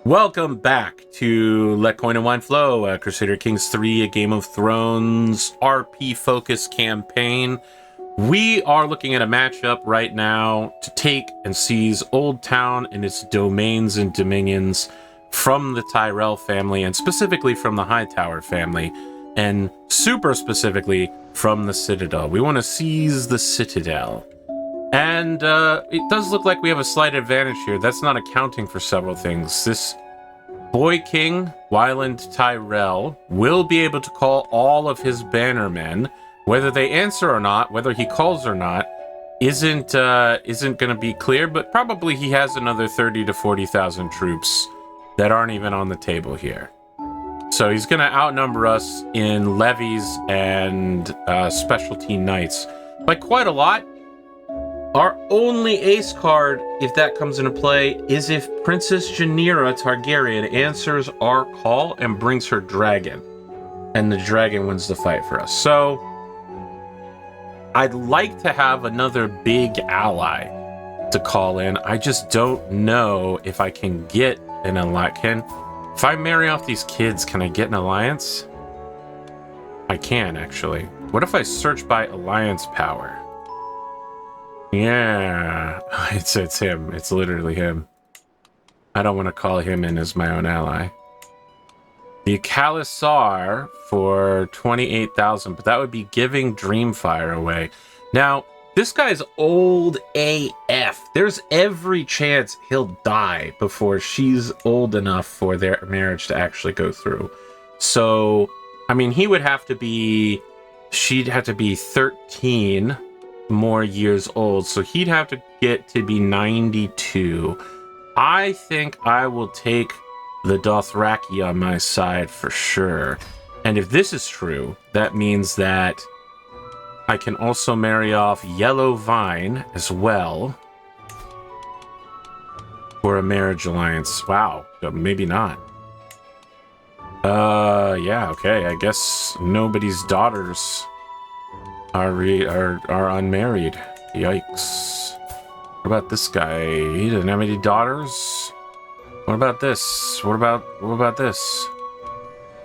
Welcome back to Let Coin and Wine Flow, Crusader Kings 3, a Game of Thrones RP-focused campaign. We are looking at a matchup right now to take and seize Old Town and its domains and dominions from the Tyrell family, and specifically from the Hightower family, and super specifically from the Citadel. We want to seize the Citadel. And it does look like we have a slight advantage here. That's not accounting for several things. This boy king, Wyland Tyrell, will be able to call all of his bannermen. Whether they answer or not, whether he calls or not, isn't going to be clear, but probably he has another 30 to 40,000 troops that aren't even on the table here. So he's going to outnumber us in levies and specialty knights by quite a lot. Our only ace card, if that comes into play, is if Princess Rhaenyra Targaryen answers our call and brings her dragon. And the dragon wins the fight for us. So, I'd like to have another big ally to call in. I just don't know if I can get an alliance. If I marry off these kids, can I get an alliance? I can, actually. What if I search by alliance power? Yeah, it's him. It's literally him. I don't want to call him in as my own ally. The Khalisar for 28,000, but that would be giving Dreamfire away. Now, this guy's old AF. There's every chance he'll die before she's old enough for their marriage to actually go through. So, I mean, he would have to be... She'd have to be 13... more years old, so he'd have to get to be 92. I think I will take the Dothraki on my side for sure. And if this is true, that means that I can also marry off Yellow Vyne as well for a marriage alliance. Wow, maybe not. Yeah, okay, I guess nobody's daughters are unmarried. Yikes. What about this guy? He doesn't have any daughters? What about this? What about this?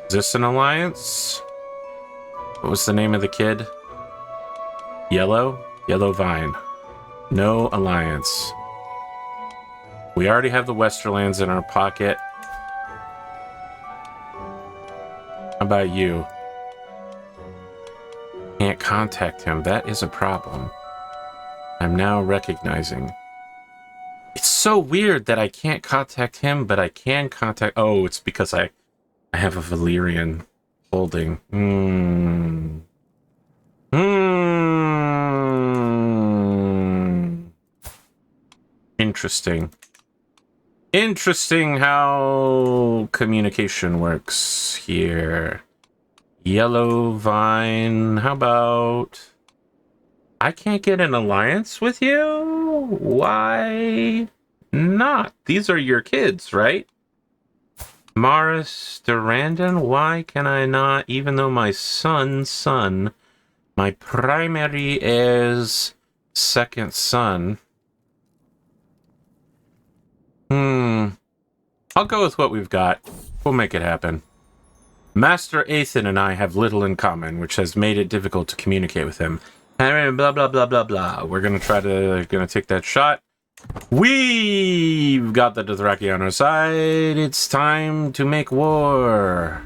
Is this an alliance? What was the name of the kid? Yellow Vyne. No alliance. We already have the Westerlands in our pocket. How about you? Can't contact him. That is a problem. I'm now recognizing. It's so weird that I can't contact him, but I can contact... Oh, it's because I have a Valyrian holding. Interesting. Interesting how communication works here. Yellow Vyne, how about... I can't get an alliance with you? Why not? These are your kids, right? Maris Durandon, why can I not, even though my son, my primary is second son? I'll go with what we've got. We'll make it happen. Master Aethan and I have little in common, which has made it difficult to communicate with him. Blah, blah, blah, blah, blah. We're going to take that shot. We've got the Dothraki on our side. It's time to make war.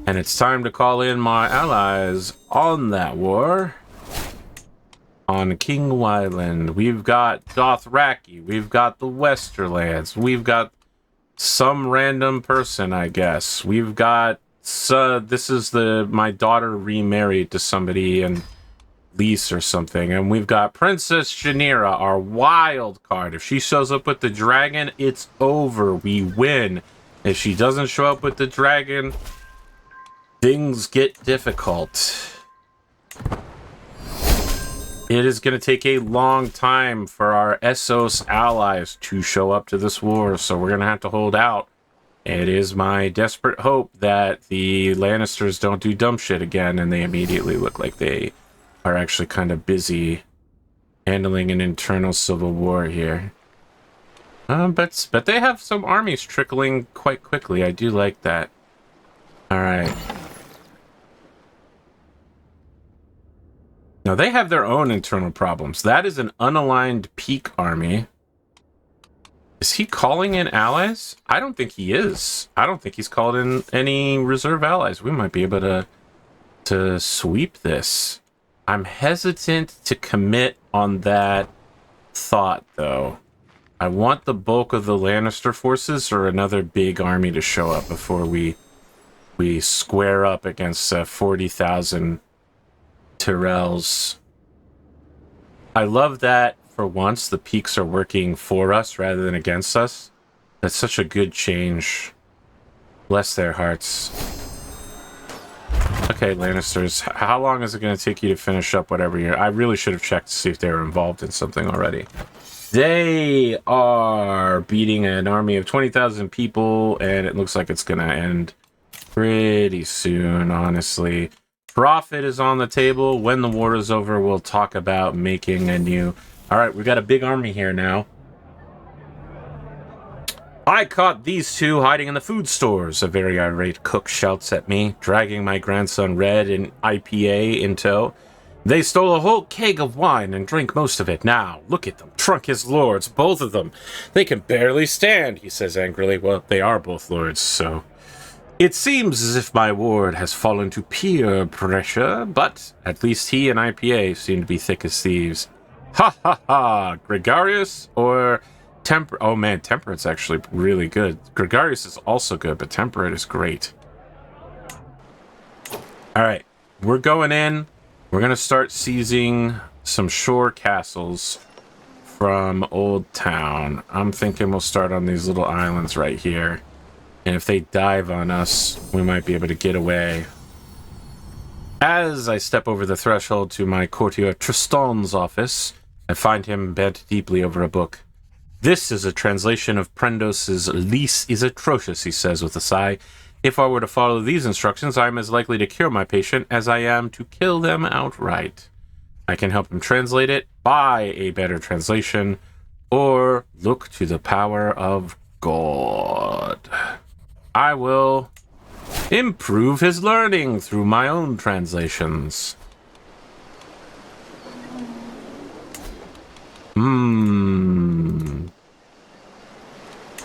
And it's time to call in my allies on that war. On King Wyland. We've got Dothraki. We've got the Westerlands. We've got some random person, I guess. We've got... this is my daughter remarried to somebody in lease or something. And we've got Princess Rhaenyra, our wild card. If she shows up with the dragon, it's over. We win. If she doesn't show up with the dragon, things get difficult. It is going to take a long time for our Essos allies to show up to this war, so we're going to have to hold out. It is my desperate hope that the Lannisters don't do dumb shit again, and they immediately look like they are actually kind of busy handling an internal civil war here. But they have some armies trickling quite quickly. I do like that. All right. Now, they have their own internal problems. That is an unaligned peak army. Is he calling in allies? I don't think he is. I don't think he's called in any reserve allies. We might be able to sweep this. I'm hesitant to commit on that thought, though. I want the bulk of the Lannister forces or another big army to show up before we square up against 40,000 Tyrells. I love that for once the peaks are working for us rather than against us. That's such a good change. Bless their hearts. Okay, Lannisters, how long is it going to take you to finish up whatever you're... I really should have checked to see if they were involved in something already. They are beating an army of 20,000 people, and it looks like it's going to end pretty soon, honestly. Profit is on the table. When the war is over, we'll talk about making a new... All right, we've got a big army here now. I caught these two hiding in the food stores, a very irate cook shouts at me, dragging my grandson Red and IPA in tow. They stole a whole keg of wine and drank most of it. Now, look at them, drunk as lords, both of them. They can barely stand, he says angrily. Well, they are both lords, so... It seems as if my ward has fallen to peer pressure, but at least he and IPA seem to be thick as thieves. Ha ha ha! Gregarious or... Oh man, Temperate's actually really good. Gregarious is also good, but Temperate is great. Alright, we're going in. We're going to start seizing some shore castles from Old Town. I'm thinking we'll start on these little islands right here. And if they dive on us, we might be able to get away. As I step over the threshold to my courtier Tristan's office, I find him bent deeply over a book. This is a translation of Prendos's Lease is atrocious, he says with a sigh. If I were to follow these instructions, I am as likely to cure my patient as I am to kill them outright. I can help him translate it, buy a better translation, or look to the power of God. I will improve his learning through my own translations.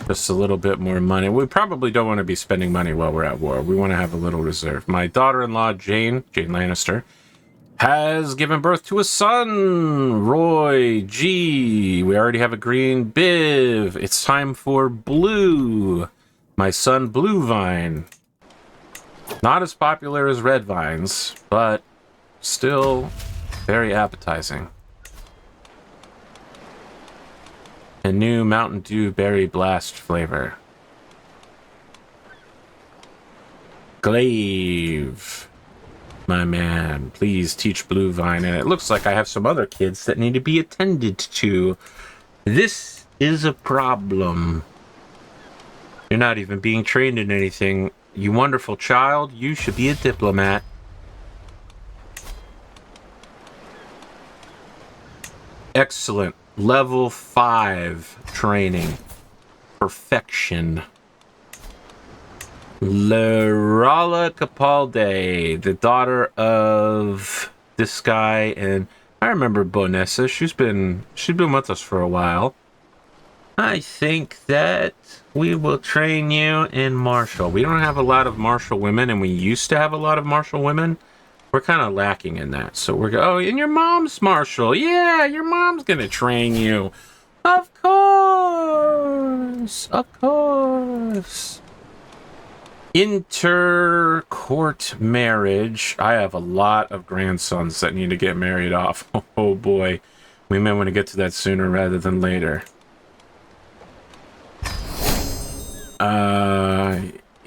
Just a little bit more money. We probably don't want to be spending money while we're at war. We want to have a little reserve. My daughter-in-law, Jane Lannister, has given birth to a son, Roy G. We already have a green Biv. It's time for Blue. My son, Blue Vyne. Not as popular as Red Vines, but still very appetizing. A new Mountain Dew Berry Blast flavor. Glaive. My man, please teach Blue Vyne. And it looks like I have some other kids that need to be attended to. This is a problem. You're not even being trained in anything. You wonderful child, you should be a diplomat. Excellent. Level 5 training. Perfection. Lerala Capaldi, the daughter of this guy, and I remember Bonessa. She's been with us for a while. I think that we will train you in martial. We don't have a lot of martial women, and we used to have a lot of martial women. We're kind of lacking in that. So oh, and your mom's martial. Yeah, your mom's gonna train you. Of course. Of course. Inter-court marriage. I have a lot of grandsons that need to get married off. Oh boy. We may want to get to that sooner rather than later.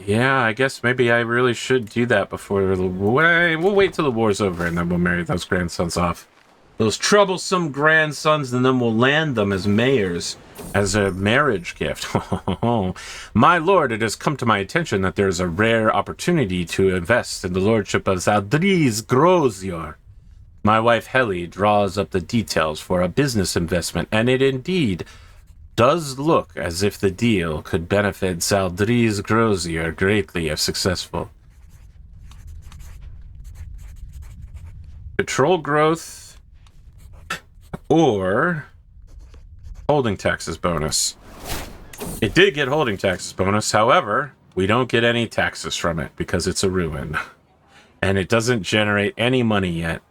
Yeah, I guess maybe I really should do that before we'll wait till the war's over and then we'll marry those grandsons off. Those troublesome grandsons, and then we'll land them as mayors as a marriage gift. My lord, it has come to my attention that there is a rare opportunity to invest in the lordship of Zaldriz Grozior. My wife Heli draws up the details for a business investment, and it indeed Does look as if the deal could benefit Zaldri's Grozier greatly if successful. Control growth or holding taxes bonus. It did get holding taxes bonus, however, we don't get any taxes from it because it's a ruin. And it doesn't generate any money yet.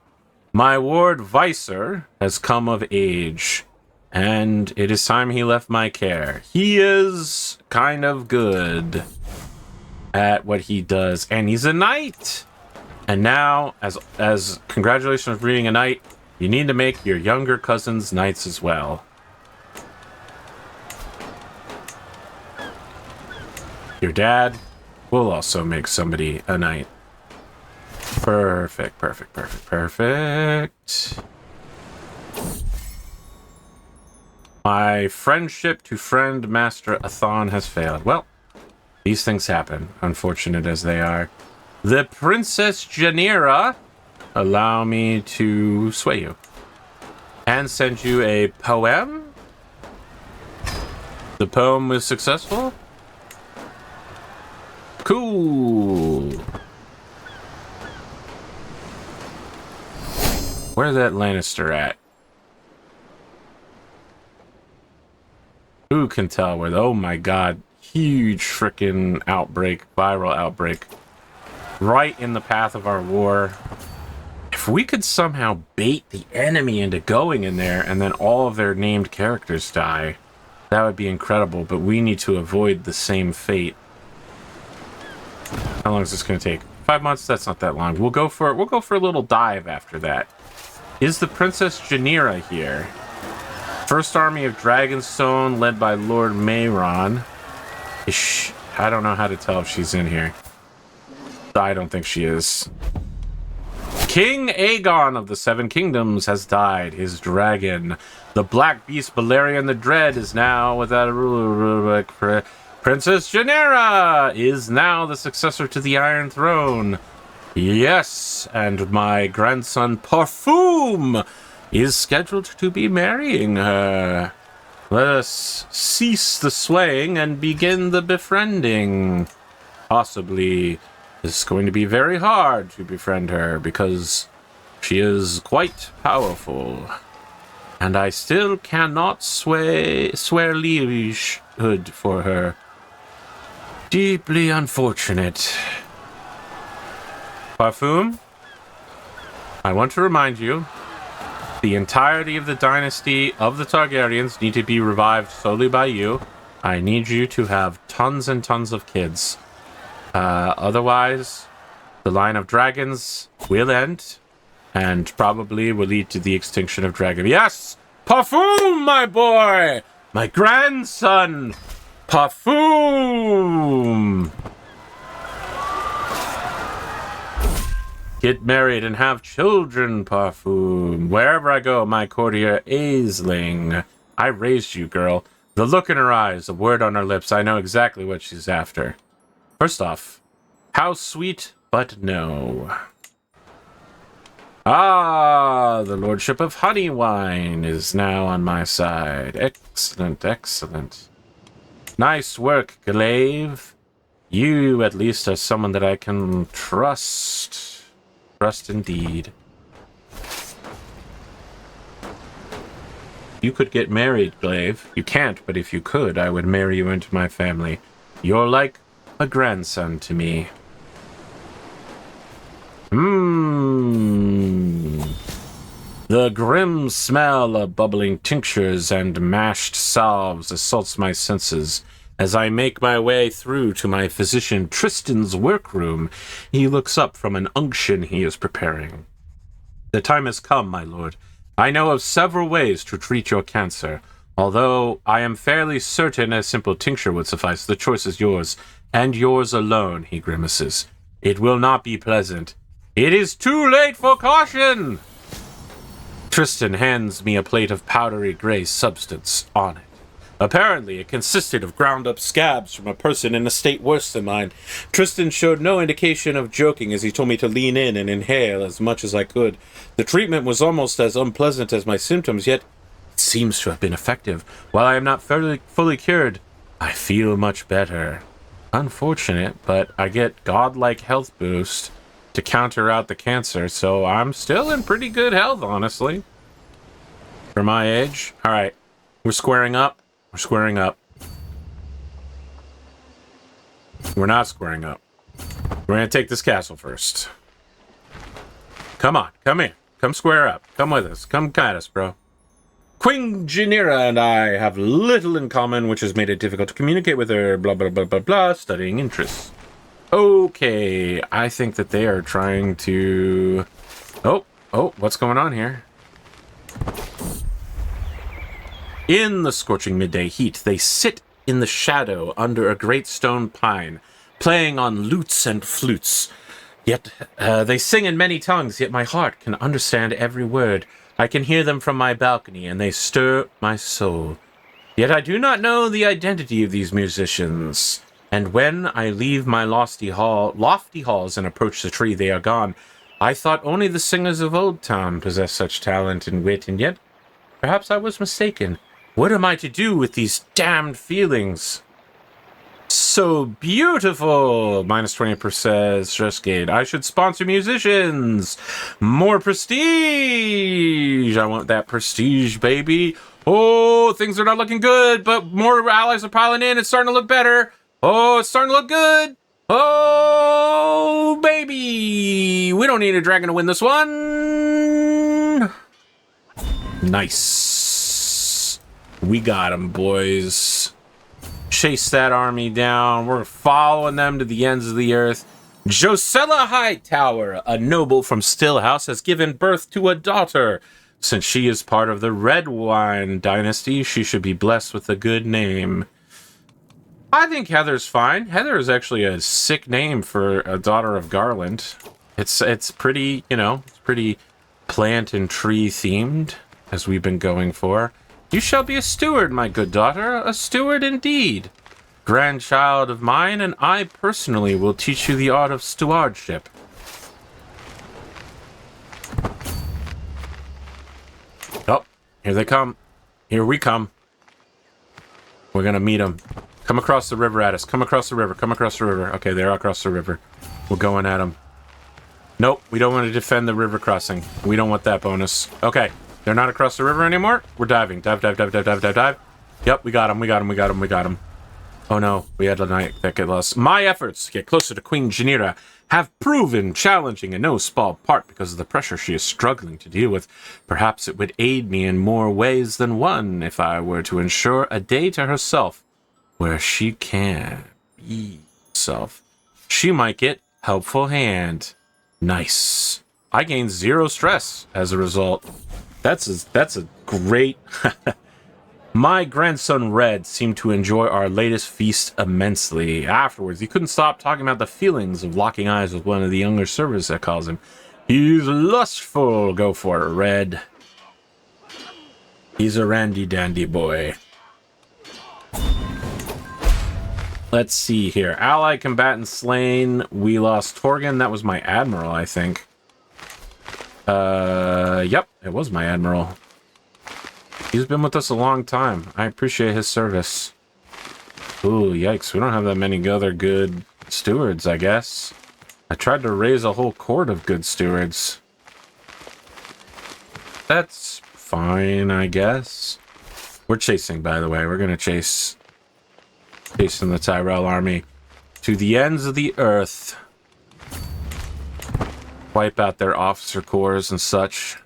My ward Vicer has come of age, and it is time he left my care. He is kind of good at what he does, and he's a knight. And now, as congratulations for being a knight, you need to make your younger cousins knights as well. Your dad will also make somebody a knight. Perfect, perfect, perfect, perfect. My friendship to friend master Athon has failed. Well, these things happen, unfortunate as they are. The Princess Janira, allow me to sway you. And send you a poem. The poem was successful. Cool. Where's that Lannister at? Who can tell where? Oh my god. Huge freaking outbreak. Viral outbreak. Right in the path of our war. If we could somehow bait the enemy into going in there and then all of their named characters die, that would be incredible, but we need to avoid the same fate. How long is this going to take? 5 months? That's not that long. We'll go for a little dive after that. Is the Princess Janira here? First army of Dragonstone led by Lord Mayron. I don't know how to tell if she's in here. I don't think she is. King Aegon of the Seven Kingdoms has died. His dragon, the Black Beast Valyrian the Dread, is now without a ruler. Princess Janira is now the successor to the Iron Throne. Yes, and my grandson Parfum is scheduled to be marrying her. Let us cease the swaying and begin the befriending. Possibly, it's going to be very hard to befriend her because she is quite powerful. And I still cannot swear liegehood for her. Deeply unfortunate. Parfum, I want to remind you, the entirety of the dynasty of the Targaryens need to be revived solely by you. I need you to have tons and tons of kids. Otherwise, the line of dragons will end and probably will lead to the extinction of dragons. Yes! Parfum, my boy! My grandson! Parfum! Get married and have children, Parfum. Wherever I go, my courtier Aisling. I raised you, girl. The look in her eyes, a word on her lips. I know exactly what she's after. First off, how sweet, but no. Ah, the Lordship of Honeywyne is now on my side. Excellent, excellent. Nice work, Glaive. You, at least, are someone that I can trust. Trust indeed. You could get married, Glaive. You can't, but if you could, I would marry you into my family. You're like a grandson to me. The grim smell of bubbling tinctures and mashed salves assaults my senses. As I make my way through to my physician Tristan's workroom, he looks up from an unction he is preparing. The time has come, my lord. I know of several ways to treat your cancer. Although I am fairly certain a simple tincture would suffice, the choice is yours, and yours alone, he grimaces. It will not be pleasant. It is too late for caution! Tristan hands me a plate of powdery gray substance on it. Apparently, it consisted of ground-up scabs from a person in a state worse than mine. Tristan showed no indication of joking as he told me to lean in and inhale as much as I could. The treatment was almost as unpleasant as my symptoms, yet It seems to have been effective. While I am not fully cured, I feel much better. Unfortunate, but I get godlike health boost to counter out the cancer, so I'm still in pretty good health, honestly. For my age. Alright, we're squaring up. We're squaring up. We're not squaring up. We're gonna take this castle first. Come on, come in. Come square up. Come with us. Come guide us, bro. Queen Janira and I have little in common, which has made it difficult to communicate with her. Blah, blah, blah, blah, blah. Studying interests. Okay, I think that they are trying to... Oh, what's going on here? In the scorching midday heat, they sit in the shadow under a great stone pine, playing on lutes and flutes. Yet they sing in many tongues, yet my heart can understand every word. I can hear them from my balcony, and they stir my soul. Yet I do not know the identity of these musicians. And when I leave my lofty halls and approach the tree, they are gone. I thought only the singers of Old Town possessed such talent and wit, and yet perhaps I was mistaken. What am I to do with these damned feelings? So beautiful! Minus 20% stress gain. I should sponsor musicians! More prestige! I want that prestige, baby. Oh, things are not looking good, but more allies are piling in. It's starting to look better. Oh, it's starting to look good. Oh, baby! We don't need a dragon to win this one. Nice. We got him, boys. Chase that army down. We're following them to the ends of the earth. Josella Hightower, a noble from Stillhouse, has given birth to a daughter. Since she is part of the Redwyne dynasty, she should be blessed with a good name. I think Heather's fine. Heather is actually a sick name for a daughter of Garland. It's pretty, you know, it's pretty plant and tree themed, as we've been going for. You shall be a steward, my good daughter, a steward indeed. Grandchild of mine, and I personally will teach you the art of stewardship. Oh, here they come. Here we come. We're gonna meet them. Come across the river at us. Come across the river. Come across the river. Okay, they're across the river. We're going at them. Nope, we don't want to defend the river crossing. We don't want that bonus. Okay. They're not across the river anymore. We're diving. Dive, dive, dive, dive, dive, dive, dive. Yep, we got him. We got him. We got him. We got him. Oh no, we had a night that get lost. My efforts to get closer to Queen Janira have proven challenging in no small part because of the pressure she is struggling to deal with. Perhaps it would aid me in more ways than one if I were to ensure a day to herself where she can be herself. She might get helpful hand. Nice. I gained 0 stress as a result. That's a great... My grandson Red seemed to enjoy our latest feast immensely. Afterwards, he couldn't stop talking about the feelings of locking eyes with one of the younger servants that calls him. He's lustful. Go for it, Red. He's a randy-dandy boy. Let's see here. Allied combatant slain. We lost Torgan. That was my admiral, I think. Yep, it was my admiral. He's been with us a long time. I appreciate his service. Ooh, yikes. We don't have that many other good stewards, I guess. I tried to raise a whole court of good stewards. That's fine, I guess. We're chasing, by the way. We're gonna chasing the Tyrell army to the ends of the earth. Wipe out their officer corps and such.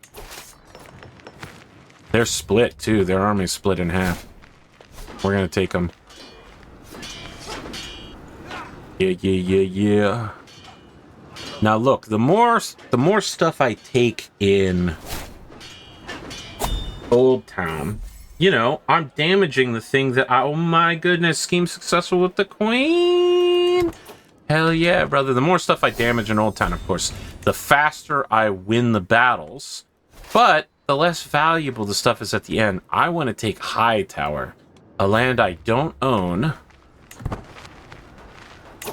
They're split, too. Their army's split in half. We're gonna take them. Yeah. Now, look. The more stuff I take in Old Town, you know, I'm damaging the thing that oh my goodness, scheme successful with the Queen. Hell yeah, brother. The more stuff I damage in Old Town, of course, the faster I win the battles. But the less valuable the stuff is at the end. I want to take Hightower, a land I don't own.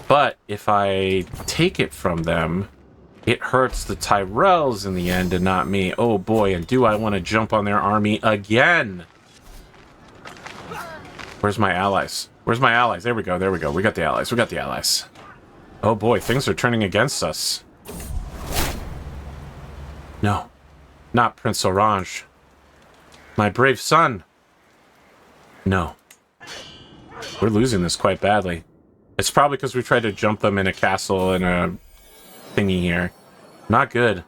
But if I take it from them, It hurts the Tyrells in the end and not me. Oh boy, and do I want to jump on their army again? Where's my allies? Where's my allies? There we go, there we go. We got the allies, we got the allies. Oh boy, things are turning against us. No, not Prince Orange. My brave son. No. We're losing this quite badly. It's probably because we tried to jump them in a castle and a thingy here. Not good.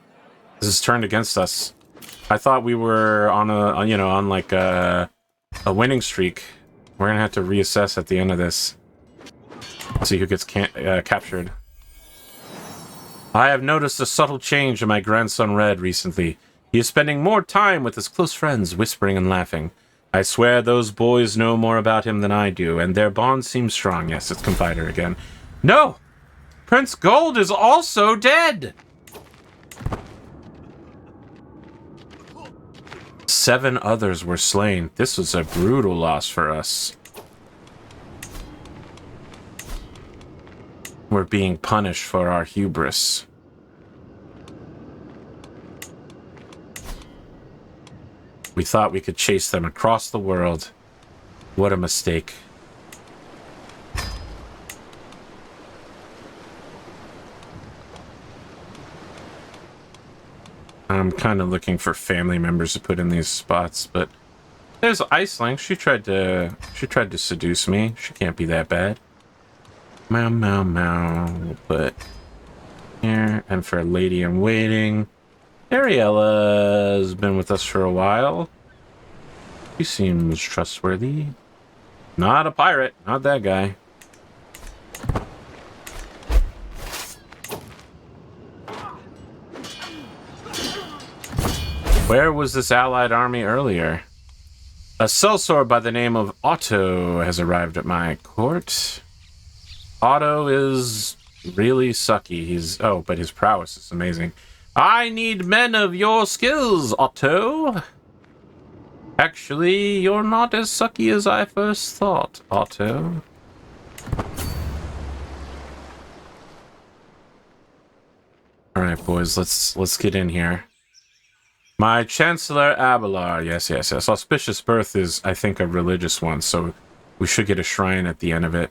This is turned against us. I thought we were on a, you know, on like a winning streak. We're gonna have to reassess at the end of this. See who gets captured. I have noticed a subtle change in my grandson Red recently. He is spending more time with his close friends, whispering and laughing. I swear those boys know more about him than I do, and their bond seems strong. Yes, it's Confider again. No! Prince Gold is also dead! 7 others were slain. This was a brutal loss for us. We're being punished for our hubris. We thought we could chase them across the world. What a mistake. I'm kind of looking for family members to put in these spots, but there's Iceling. She tried to seduce me. She can't be that bad. Meow, meow, meow. We'll put here. And for Lady in Waiting, Ariella's been with us for a while. She seems trustworthy. Not a pirate. Not that guy. Where was this allied army earlier? A sellsword by the name of Otto has arrived at my court. Otto is really sucky. Oh, but his prowess is amazing. I need men of your skills, Otto. Actually, you're not as sucky as I first thought, Otto. All right, boys, let's get in here. My Chancellor Abelard, yes. Auspicious Birth is, I think, a religious one, so we should get a shrine at the end of it.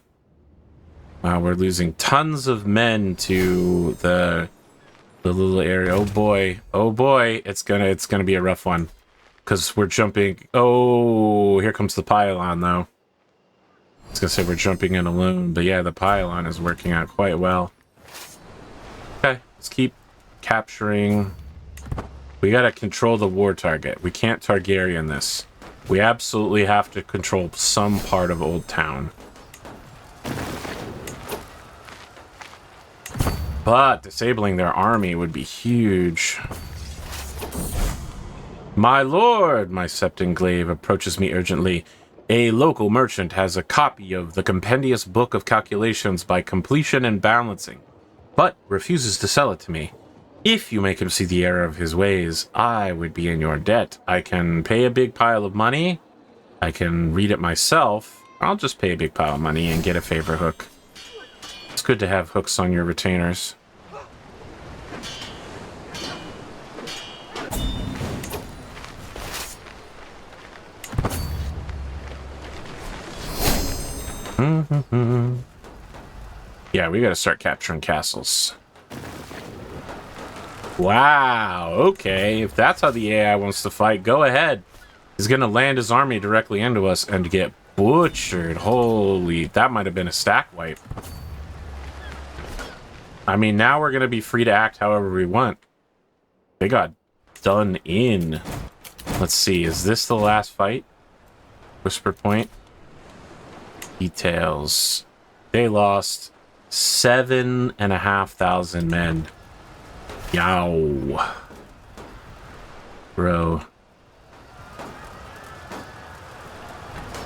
We're losing tons of men to the little area. Oh boy, it's gonna be a rough one, because we're jumping. Oh, here comes the pylon, though. I was gonna say we're jumping in alone, but yeah, the pylon is working out quite well. Okay, let's keep capturing. We gotta control the war target. We can't Targaryen this. We absolutely have to control some part of Old Town. But disabling their army would be huge. My lord, my Septon Glaive approaches me urgently. A local merchant has a copy of the compendious book of calculations by completion and balancing, but refuses to sell it to me. If you make him see the error of his ways, I would be in your debt. I can pay a big pile of money. I can read it myself. I'll just pay a big pile of money and get a favor hook. It's good to have hooks on your retainers. Yeah, we gotta start capturing castles. Wow, okay. If that's how the AI wants to fight, go ahead. He's gonna land his army directly into us and get butchered. Holy, that might have been a stack wipe. I mean, now we're gonna be free to act however we want. They got done in. Let's see, is this the last fight? Whisper Point. Details. They lost 7,500 men. Yow. Bro.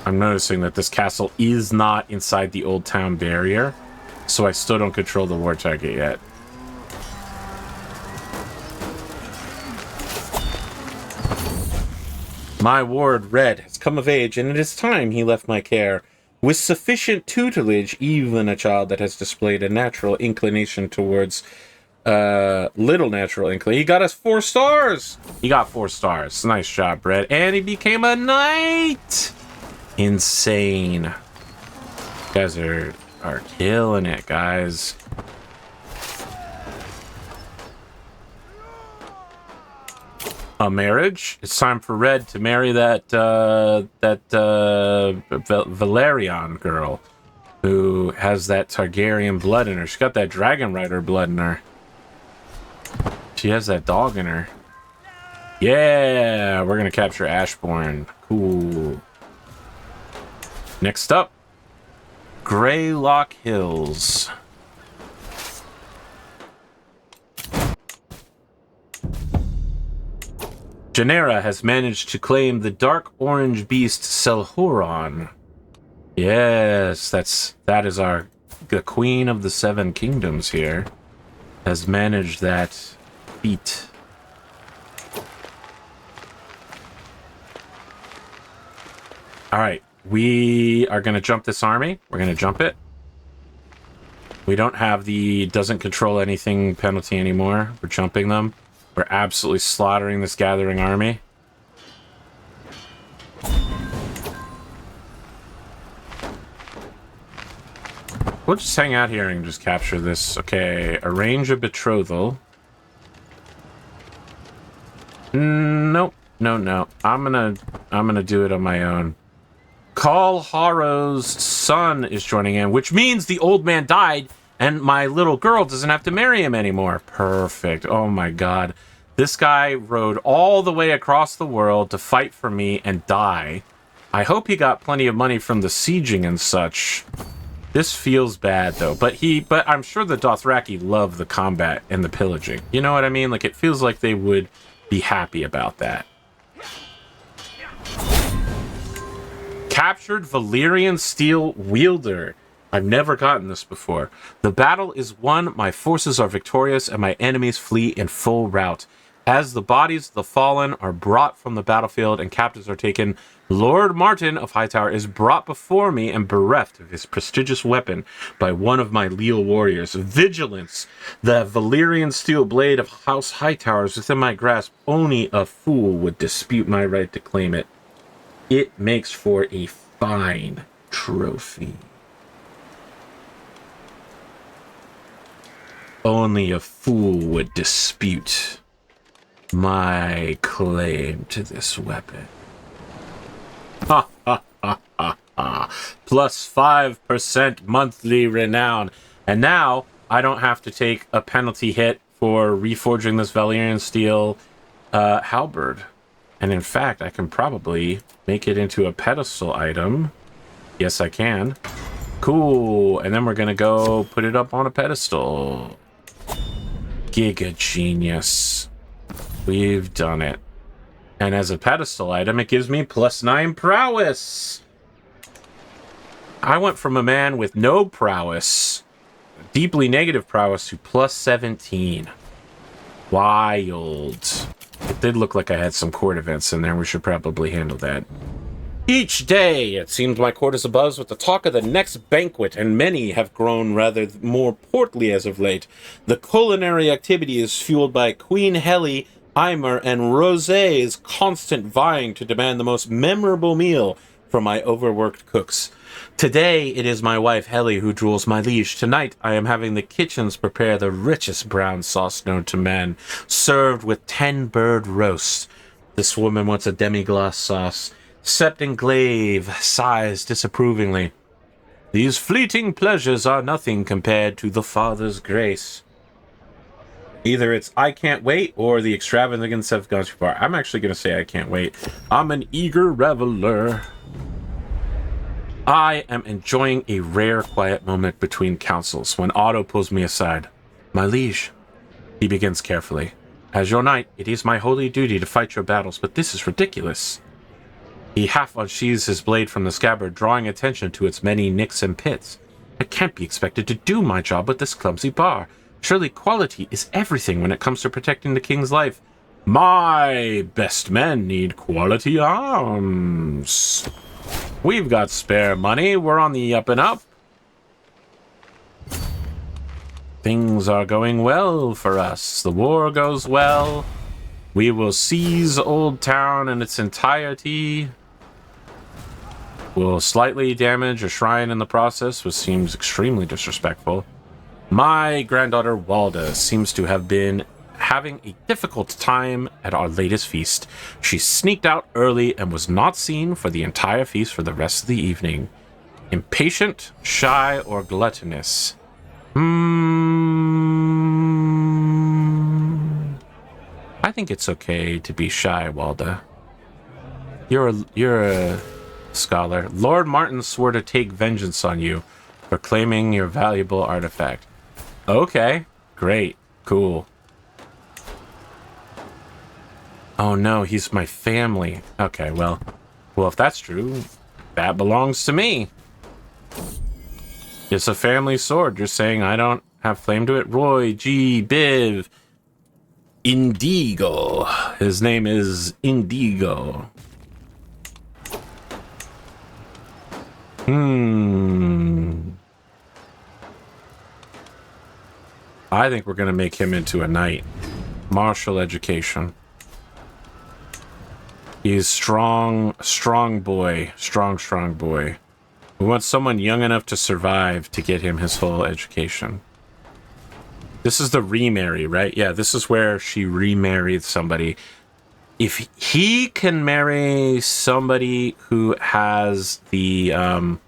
I'm noticing that this castle is not inside the Old Town barrier, so I still don't control the war target yet. My ward, Red, has come of age, and it is time he left my care. With sufficient tutelage, even a child that has displayed a natural inclination towards little natural inkling. He got us 4 stars. He got 4 stars. Nice job, Brett. And he became a knight. Insane. You guys are killing it, guys. A marriage. It's time for Red to marry that Valyrian girl who has that Targaryen blood in her. She's got that Dragon Rider blood in her. She has that dog in her. Yeah, we're gonna capture Ashbourne. Cool. Next up, Greylock Hills. Janera has managed to claim the dark orange beast Selhoron. Yes, that is the Queen of the Seven Kingdoms here. Has managed that feat. Alright, we are going to jump this army. We're going to jump it. We don't have the doesn't control anything penalty anymore. We're jumping them. We're absolutely slaughtering this gathering army. We'll just hang out here and just capture this. Okay, arrange a betrothal. Nope. No. I'm gonna do it on my own. Khal Harrow's son is joining in, which means the old man died and my little girl doesn't have to marry him anymore. Perfect. Oh my god. This guy rode all the way across the world to fight for me and die. I hope he got plenty of money from the sieging and such. This feels bad though, but I'm sure the Dothraki love the combat and the pillaging. You know what I mean? Like, it feels like they would be happy about that. Captured Valyrian steel wielder. I've never gotten this before. The battle is won, my forces are victorious, and my enemies flee in full rout. As the bodies of the fallen are brought from the battlefield and captives are taken, Lord Martin of Hightower is brought before me and bereft of his prestigious weapon by one of my leal warriors. Vigilance! The Valyrian steel blade of House Hightower is within my grasp. Only a fool would dispute my right to claim it. It makes for a fine trophy. Only a fool would dispute my claim to this weapon. Ha ha ha ha ha. Plus 5% monthly renown. And now I don't have to take a penalty hit for reforging this Valyrian steel halberd. And in fact, I can probably make it into a pedestal item. Yes, I can. Cool. And then we're going to go put it up on a pedestal. Giga genius. We've done it. And as a pedestal item, it gives me +9 prowess. I went from a man with no prowess, deeply negative prowess, to +17. Wild. It did look like I had some court events in there. We should probably handle that. Each day, it seems my court is abuzz with the talk of the next banquet, and many have grown rather more portly as of late. The culinary activity is fueled by Queen Helly, Eimer, and Rosé's constant vying to demand the most memorable meal from my overworked cooks. Today, it is my wife Helly who drools my liege. Tonight, I am having the kitchens prepare the richest brown sauce known to man, served with 10-bird roast. This woman wants a demi-glace sauce. Septon Glaive sighs disapprovingly. These fleeting pleasures are nothing compared to the Father's grace. Either it's I can't wait or the extravagance have gone too far. I'm actually going to say I can't wait. I'm an eager reveler. I am enjoying a rare quiet moment between councils when Otto pulls me aside. My liege, he begins carefully. As your knight, it is my holy duty to fight your battles, but this is ridiculous. He half unsheathes his blade from the scabbard, drawing attention to its many nicks and pits. I can't be expected to do my job with this clumsy bar. Surely quality is everything when it comes to protecting the king's life. My best men need quality arms. We've got spare money. We're on the up and up. Things are going well for us. The war goes well. We will seize Old Town in its entirety. We'll slightly damage a shrine in the process, which seems extremely disrespectful. My granddaughter Walda seems to have been having a difficult time at our latest feast. She sneaked out early and was not seen for the entire feast for the rest of the evening. Impatient, shy, or gluttonous? I think it's okay to be shy, Walda. You're a scholar. Lord Martin swore to take vengeance on you for claiming your valuable artifact. Okay, great, cool. Oh no, he's my family. Okay, well, if that's true, that belongs to me. It's a family sword. You're saying I don't have claim to it? Roy G. Biv Indigo. His name is Indigo. I think we're gonna make him into a knight. Martial education. He's strong boy. Strong boy. We want someone young enough to survive to get him his full education. This is the remarry, right? Yeah, this is where she remarried somebody. If he can marry somebody who has the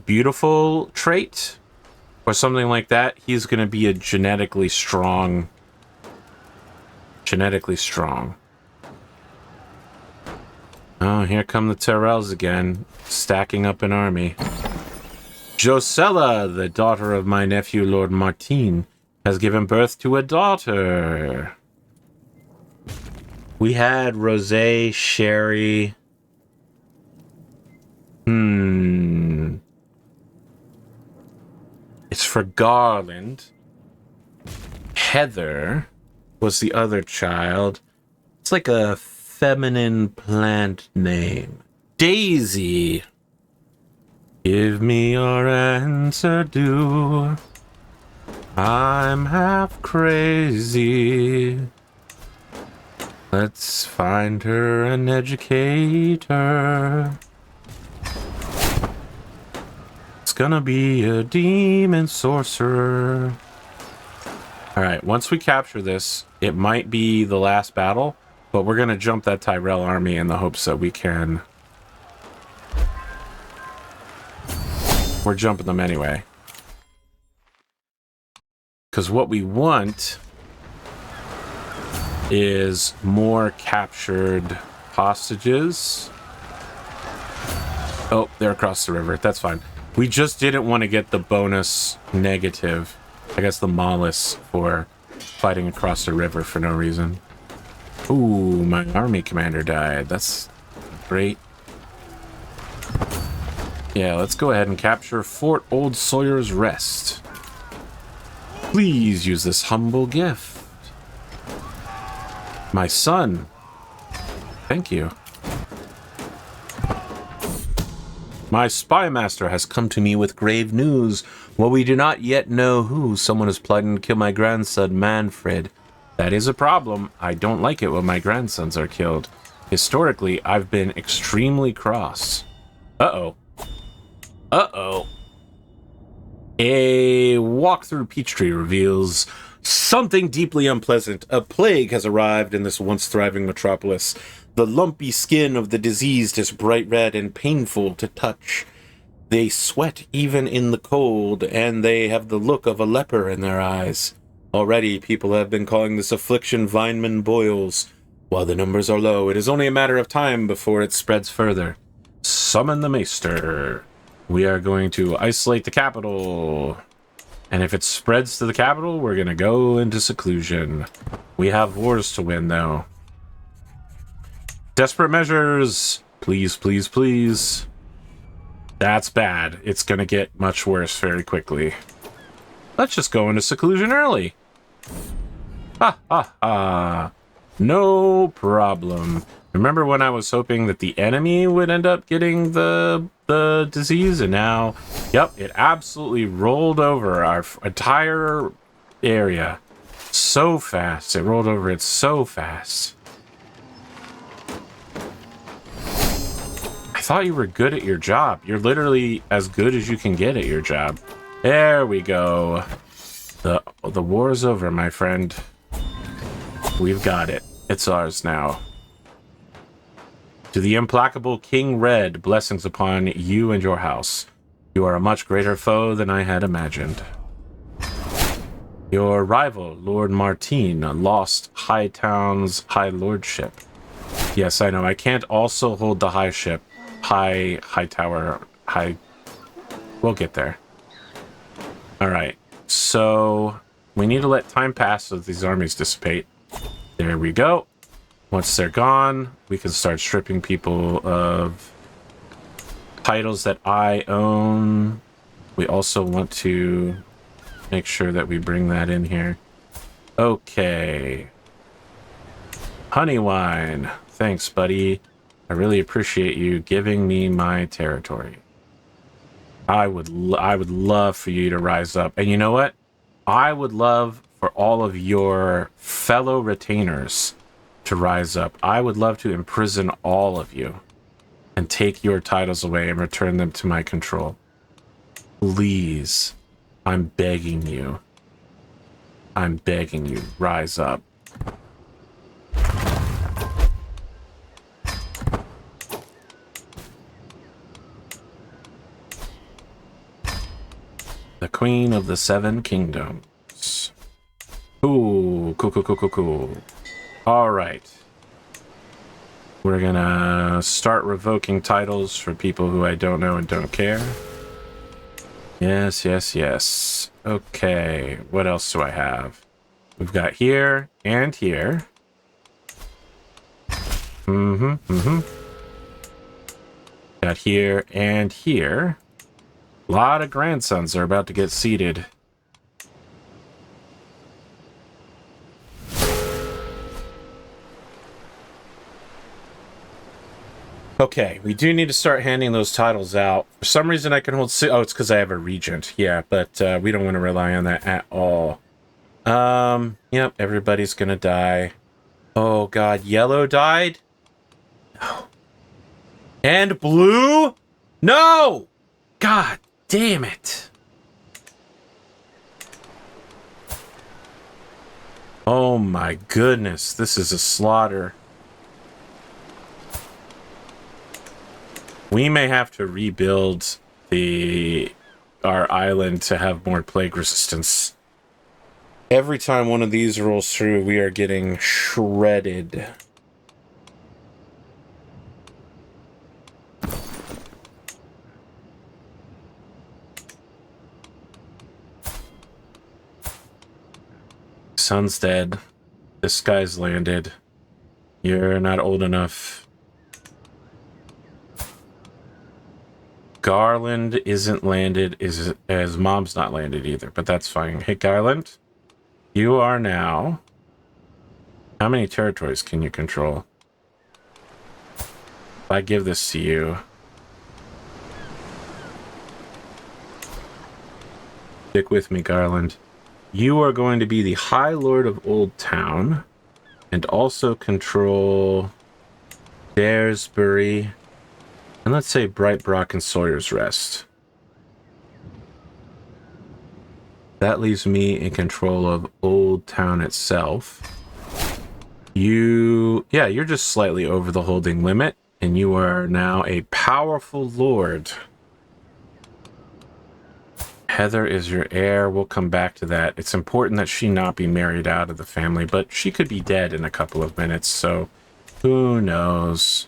beautiful trait or something like that, he's going to be a genetically strong. Oh, here come the Tyrells again, stacking up an army. Josella, the daughter of my nephew, Lord Martin, has given birth to a daughter. We had Rosé, Sherry. It's for Garland. Heather was the other child. It's like a feminine plant name. Daisy. Give me your answer, do. I'm half crazy. Let's find her an educator. It's gonna be a demon sorcerer. Alright, once we capture this, it might be the last battle, but we're gonna jump that Tyrell army in the hopes that we can... We're jumping them anyway. Because what we want is more captured hostages. Oh, they're across the river. That's fine. We just didn't want to get the bonus negative. I guess the malus for fighting across the river for no reason. Ooh, my army commander died. That's great. Yeah, let's go ahead and capture Fort Old Sawyer's Rest. Please use this humble gift. My son. Thank you. My spy master has come to me with grave news. While we do not yet know who, someone is plotting to kill my grandson, Manfred. That is a problem. I don't like it when my grandsons are killed. Historically, I've been extremely cross. Uh-oh. Uh-oh. A walk through Peachtree reveals something deeply unpleasant. A plague has arrived in this once thriving metropolis. The lumpy skin of the diseased is bright red and painful to touch. They sweat even in the cold, and they have the look of a leper in their eyes. Already, people have been calling this affliction Vineman boils. While the numbers are low, it is only a matter of time before it spreads further. Summon the Maester. We are going to isolate the capital. And if it spreads to the capital, we're going to go into seclusion. We have wars to win, though. Desperate measures. Please, please, please. That's bad. It's going to get much worse very quickly. Let's just go into seclusion early. Ha, ha, ha. No problem. Remember when I was hoping that the enemy would end up getting the disease, and now, yep, it absolutely rolled over our entire area so fast. It rolled over it so fast. I thought you were good at your job. You're literally as good as you can get at your job. There we go. The war is over, my friend. We've got it. It's ours now. To the implacable King Red, blessings upon you and your house. You are a much greater foe than I had imagined. Your rival, Lord Martine, lost Hightown's High Lordship. Yes, I know. I can't also hold the High Ship. High Tower. We'll get there. Alright. So, we need to let time pass so that these armies dissipate. There we go. Once they're gone, we can start stripping people of titles that I own. We also want to make sure that we bring that in here. Okay. Honeywyne. Thanks, buddy. I really appreciate you giving me my territory. I would love for you to rise up. And you know what? I would love for all of your fellow retainers to rise up. I would love to imprison all of you and take your titles away and return them to my control. Please. I'm begging you. I'm begging you. Rise up. The Queen of the Seven Kingdoms. Ooh, cool. All right. We're gonna start revoking titles for people who I don't know and don't care. Yes. Okay, what else do I have? We've got here and here. Got here and here. A lot of grandsons are about to get seated. Okay, we do need to start handing those titles out. For some reason I can hold... Oh, it's because I have a regent. Yeah, but we don't want to rely on that at all. Yep, everybody's gonna die. Oh, God, yellow died? No. And blue? No! God damn it. Oh, my goodness. This is a slaughter. We may have to rebuild our island to have more plague resistance. Every time one of these rolls through, we are getting shredded. Son's dead. This guy's landed. You're not old enough. Garland isn't landed, as Mom's not landed either, but that's fine. Hey, Garland, you are now... How many territories can you control? If I give this to you... Stick with me, Garland. You are going to be the High Lord of Old Town, and also control Daresbury... And let's say Brightbrock and Sawyer's Rest. That leaves me in control of Old Town itself. You're just slightly over the holding limit, and you are now a powerful lord. Heather is your heir. We'll come back to that. It's important that she not be married out of the family, but she could be dead in a couple of minutes, so who knows?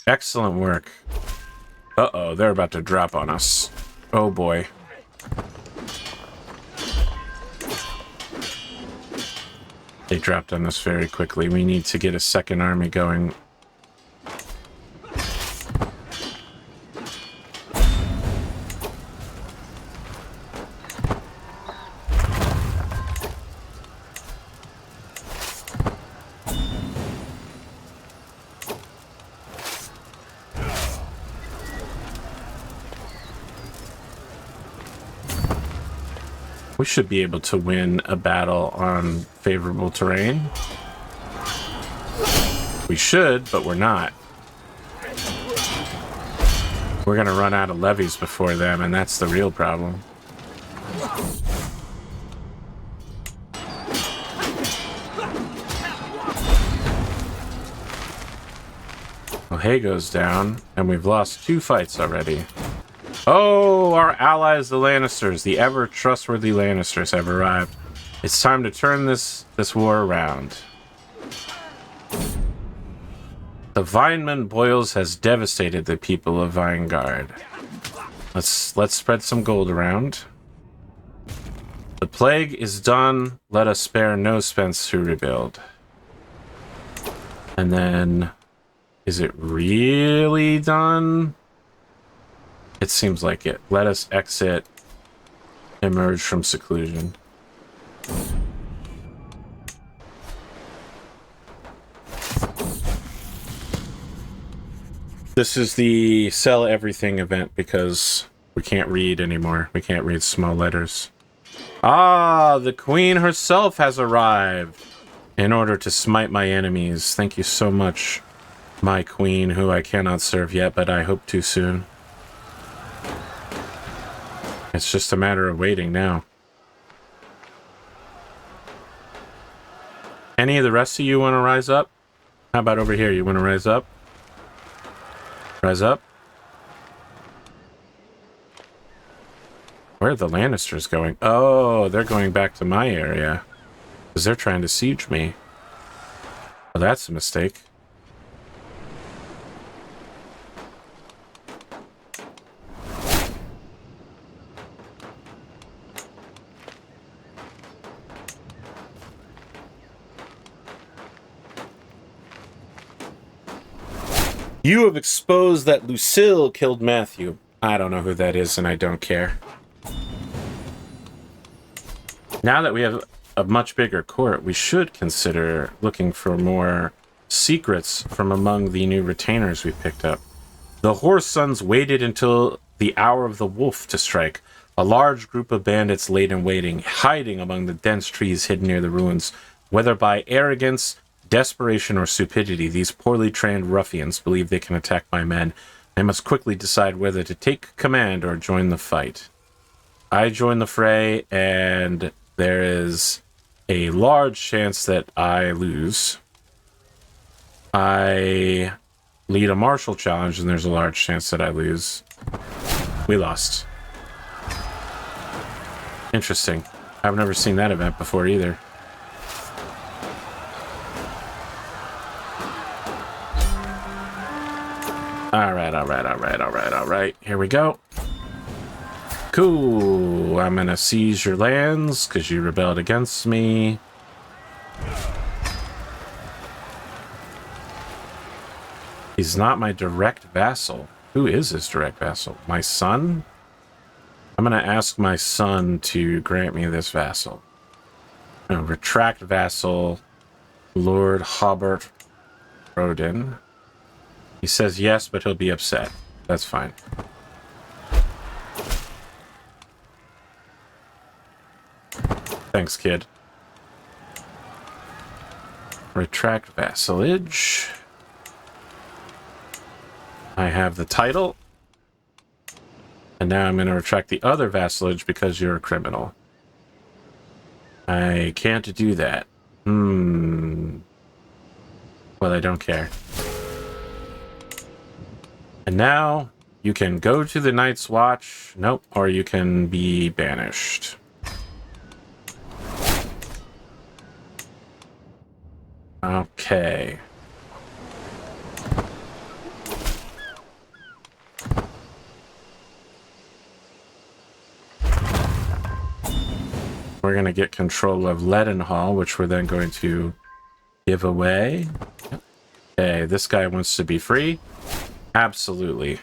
Excellent work. Uh-oh, they're about to drop on us. Oh boy. They dropped on us very quickly. We need to get a second army going. We should be able to win a battle on favorable terrain. We should, but we're not. We're gonna run out of levies before them, and that's the real problem. Well, Hay goes down, and we've lost 2 fights already. Oh, our allies, the Lannisters, the ever-trustworthy Lannisters have arrived. It's time to turn this war around. The Vyneman boils has devastated the people of Vinegard. Let's spread some gold around. The plague is done. Let us spare no expense to rebuild. And then, is it really done? It seems like it. Let us exit. Emerge from seclusion. This is the sell everything event because we can't read anymore. We can't read small letters. Ah, the queen herself has arrived in order to smite my enemies. Thank you so much, my queen, who I cannot serve yet, but I hope to soon. It's just a matter of waiting now. Any of the rest of you want to rise up? How about over here? You want to rise up? Rise up. Where are the Lannisters going? Oh, they're going back to my area. Because they're trying to siege me. Well, that's a mistake. You have exposed that Lucille killed Matthew. I don't know who that is, and I don't care. Now that we have a much bigger court, we should consider looking for more secrets from among the new retainers we picked up. The Horse Sons waited until the hour of the wolf to strike. A large group of bandits laid in waiting, hiding among the dense trees hidden near the ruins. Whether by arrogance, desperation, or stupidity, these poorly trained ruffians believe they can attack my men. They must quickly decide whether to take command or join the fight. I join the fray, and there is a large chance that I lose. I lead a martial challenge, and there's a large chance that I lose. We lost. Interesting. I've never seen that event before either. Alright. Here we go. Cool. I'm gonna seize your lands because you rebelled against me. He's not my direct vassal. Who is his direct vassal? My son? I'm gonna ask my son to grant me this vassal. Retract vassal, Lord Hobart Rodin. He says yes, but he'll be upset. That's fine. Thanks, kid. Retract vassalage. I have the title. And now I'm going to retract the other vassalage because you're a criminal. I can't do that. Well, I don't care. And now you can go to the Night's Watch. Nope. Or you can be banished. Okay. We're going to get control of Leadenhall, which we're then going to give away. Okay, this guy wants to be free. Absolutely.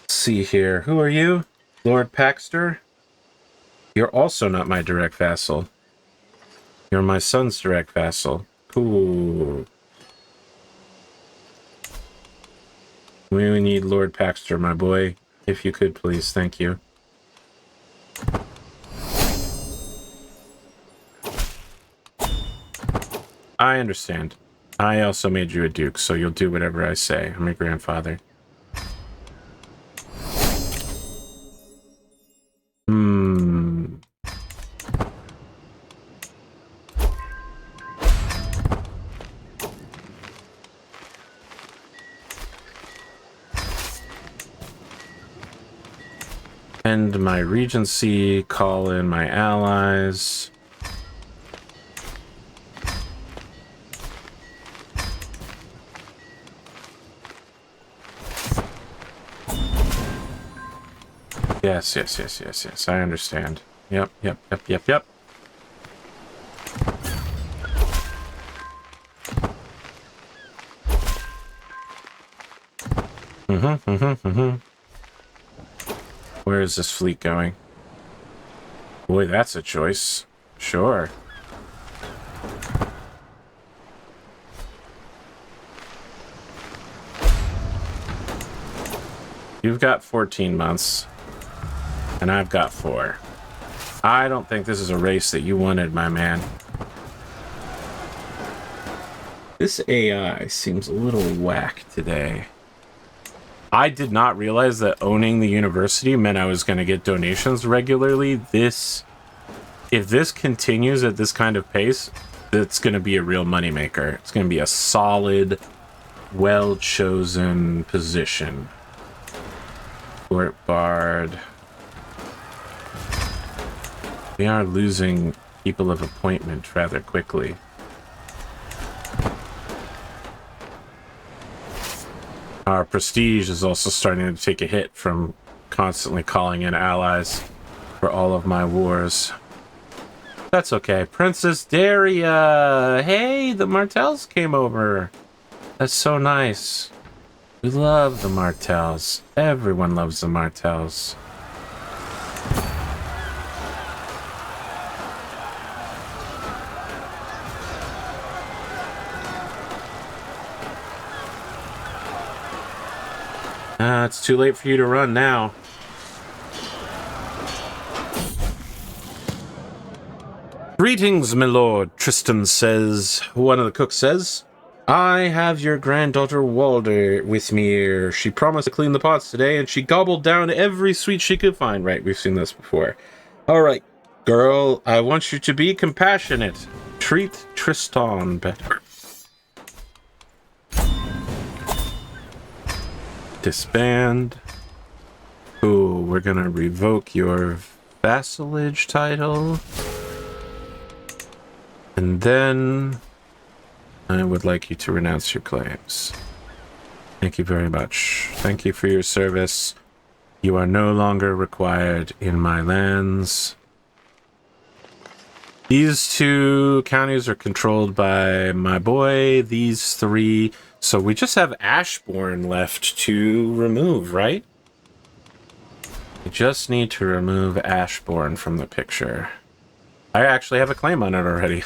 Let's see here. Who are you? Lord Paxter? You're also not my direct vassal. You're my son's direct vassal. Cool. We need Lord Paxter, my boy. If you could, please. Thank you. I understand. I also made you a duke, so you'll do whatever I say. I'm your grandfather. End my regency, call in my allies. Yes, I understand. Yep. Where is this fleet going? Boy, that's a choice. Sure. You've got 14 months, and I've got 4. I don't think this is a race that you wanted, my man. This AI seems a little whack today. I did not realize that owning the university meant I was going to get donations regularly. If this continues at this kind of pace, it's going to be a real moneymaker. It's going to be a solid, well-chosen position. Court Bard. We are losing people of appointment rather quickly. Our prestige is also starting to take a hit from constantly calling in allies for all of my wars. That's okay. Princess Daria! Hey, the Martells came over. That's so nice. We love the Martells. Everyone loves the Martells. It's too late for you to run now. Greetings, my lord, Tristan says. One of the cooks says, I have your granddaughter Walder with me here. She promised to clean the pots today, and she gobbled down every sweet she could find. Right, we've seen this before. All right, girl, I want you to be compassionate. Treat Tristan better. Disband. Ooh, we're gonna revoke your vassalage title. And then I would like you to renounce your claims. Thank you very much. Thank you for your service. You are no longer required in my lands. These 2 counties are controlled by my boy. These 3... So we just have Ashbourne left to remove, right? We just need to remove Ashbourne from the picture. I actually have a claim on it already.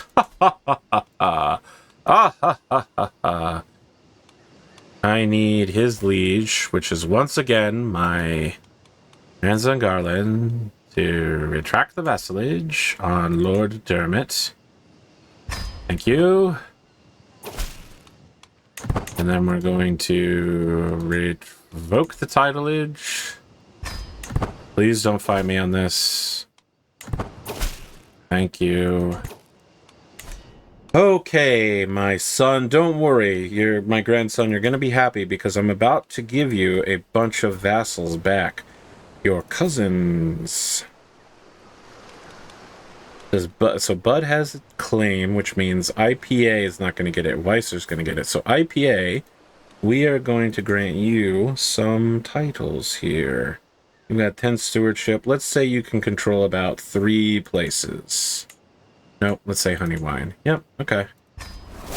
I need his liege, which is once again my grandson Garland, to retract the vassalage on Lord Dermot. Thank you. And then we're going to revoke the titleage. Please don't fight me on this. Thank you. Okay, my son, don't worry. You're my grandson. You're going to be happy because I'm about to give you a bunch of vassals back. Your cousins. So Bud has a claim, which means IPA is not going to get it. Weisser's going to get it. So IPA, we are going to grant you some titles here. You've got 10 stewardship. Let's say you can control about 3 places. Nope, let's say Honeywine. Yep, okay.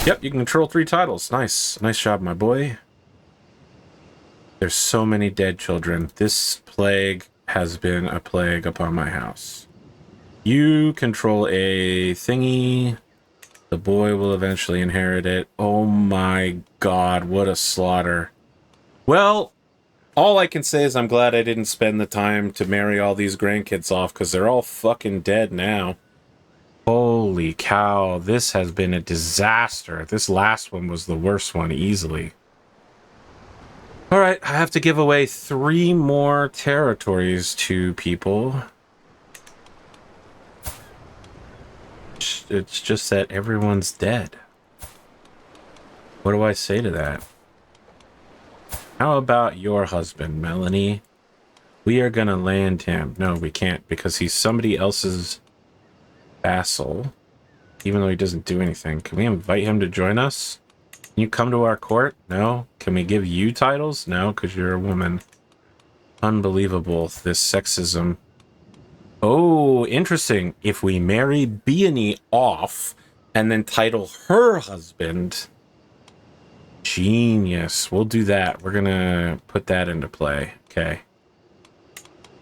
Yep, you can control 3 titles. Nice. Nice job, my boy. There's so many dead children. This plague has been a plague upon my house. You control a thingy. The boy will eventually inherit it. Oh my god, what a slaughter. Well, all I can say is I'm glad I didn't spend the time to marry all these grandkids off, because they're all fucking dead now. Holy cow, this has been a disaster. This last one was the worst one, easily. All right, I have to give away 3 more territories to people. It's just that everyone's dead. What do I say to that? How about your husband, Melanie? We are gonna land him. No, we can't, because he's somebody else's vassal, even though he doesn't do anything. Can we invite him to join us? Can you come to our court? No. Can we give you titles? No, because you're a woman. Unbelievable, this sexism. Oh, interesting. If we marry Beanie off and then title her husband, genius. We'll do that. We're gonna put that into play. Okay.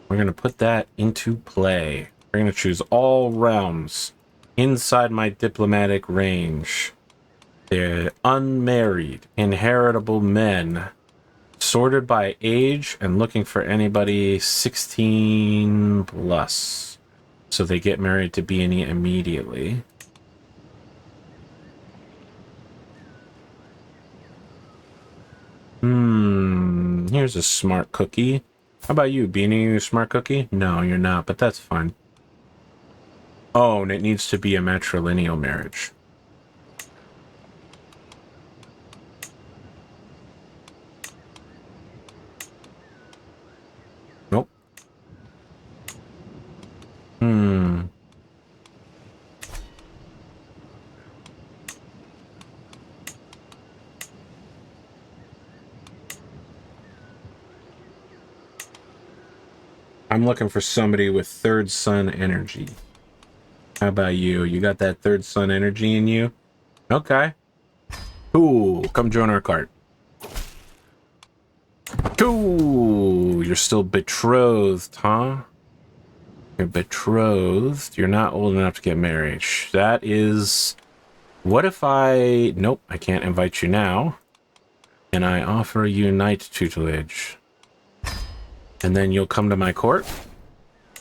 We're gonna put that into play. We're gonna choose all realms inside my diplomatic range. They're unmarried, inheritable men, sorted by age, and looking for anybody 16 plus. So they get married to Beanie immediately. Here's a smart cookie. How about you, Beanie? You a smart cookie? No, you're not, but that's fine. Oh, and it needs to be a matrilineal marriage. Nope. I'm looking for somebody with third son energy. How about you? You got that third son energy in you? Okay. Cool. Come join our cart. Cool. You're still betrothed, huh? You're betrothed. You're not old enough to get married. That is... What if I... Nope, I can't invite you now. And I offer you knight tutelage. And then you'll come to my court.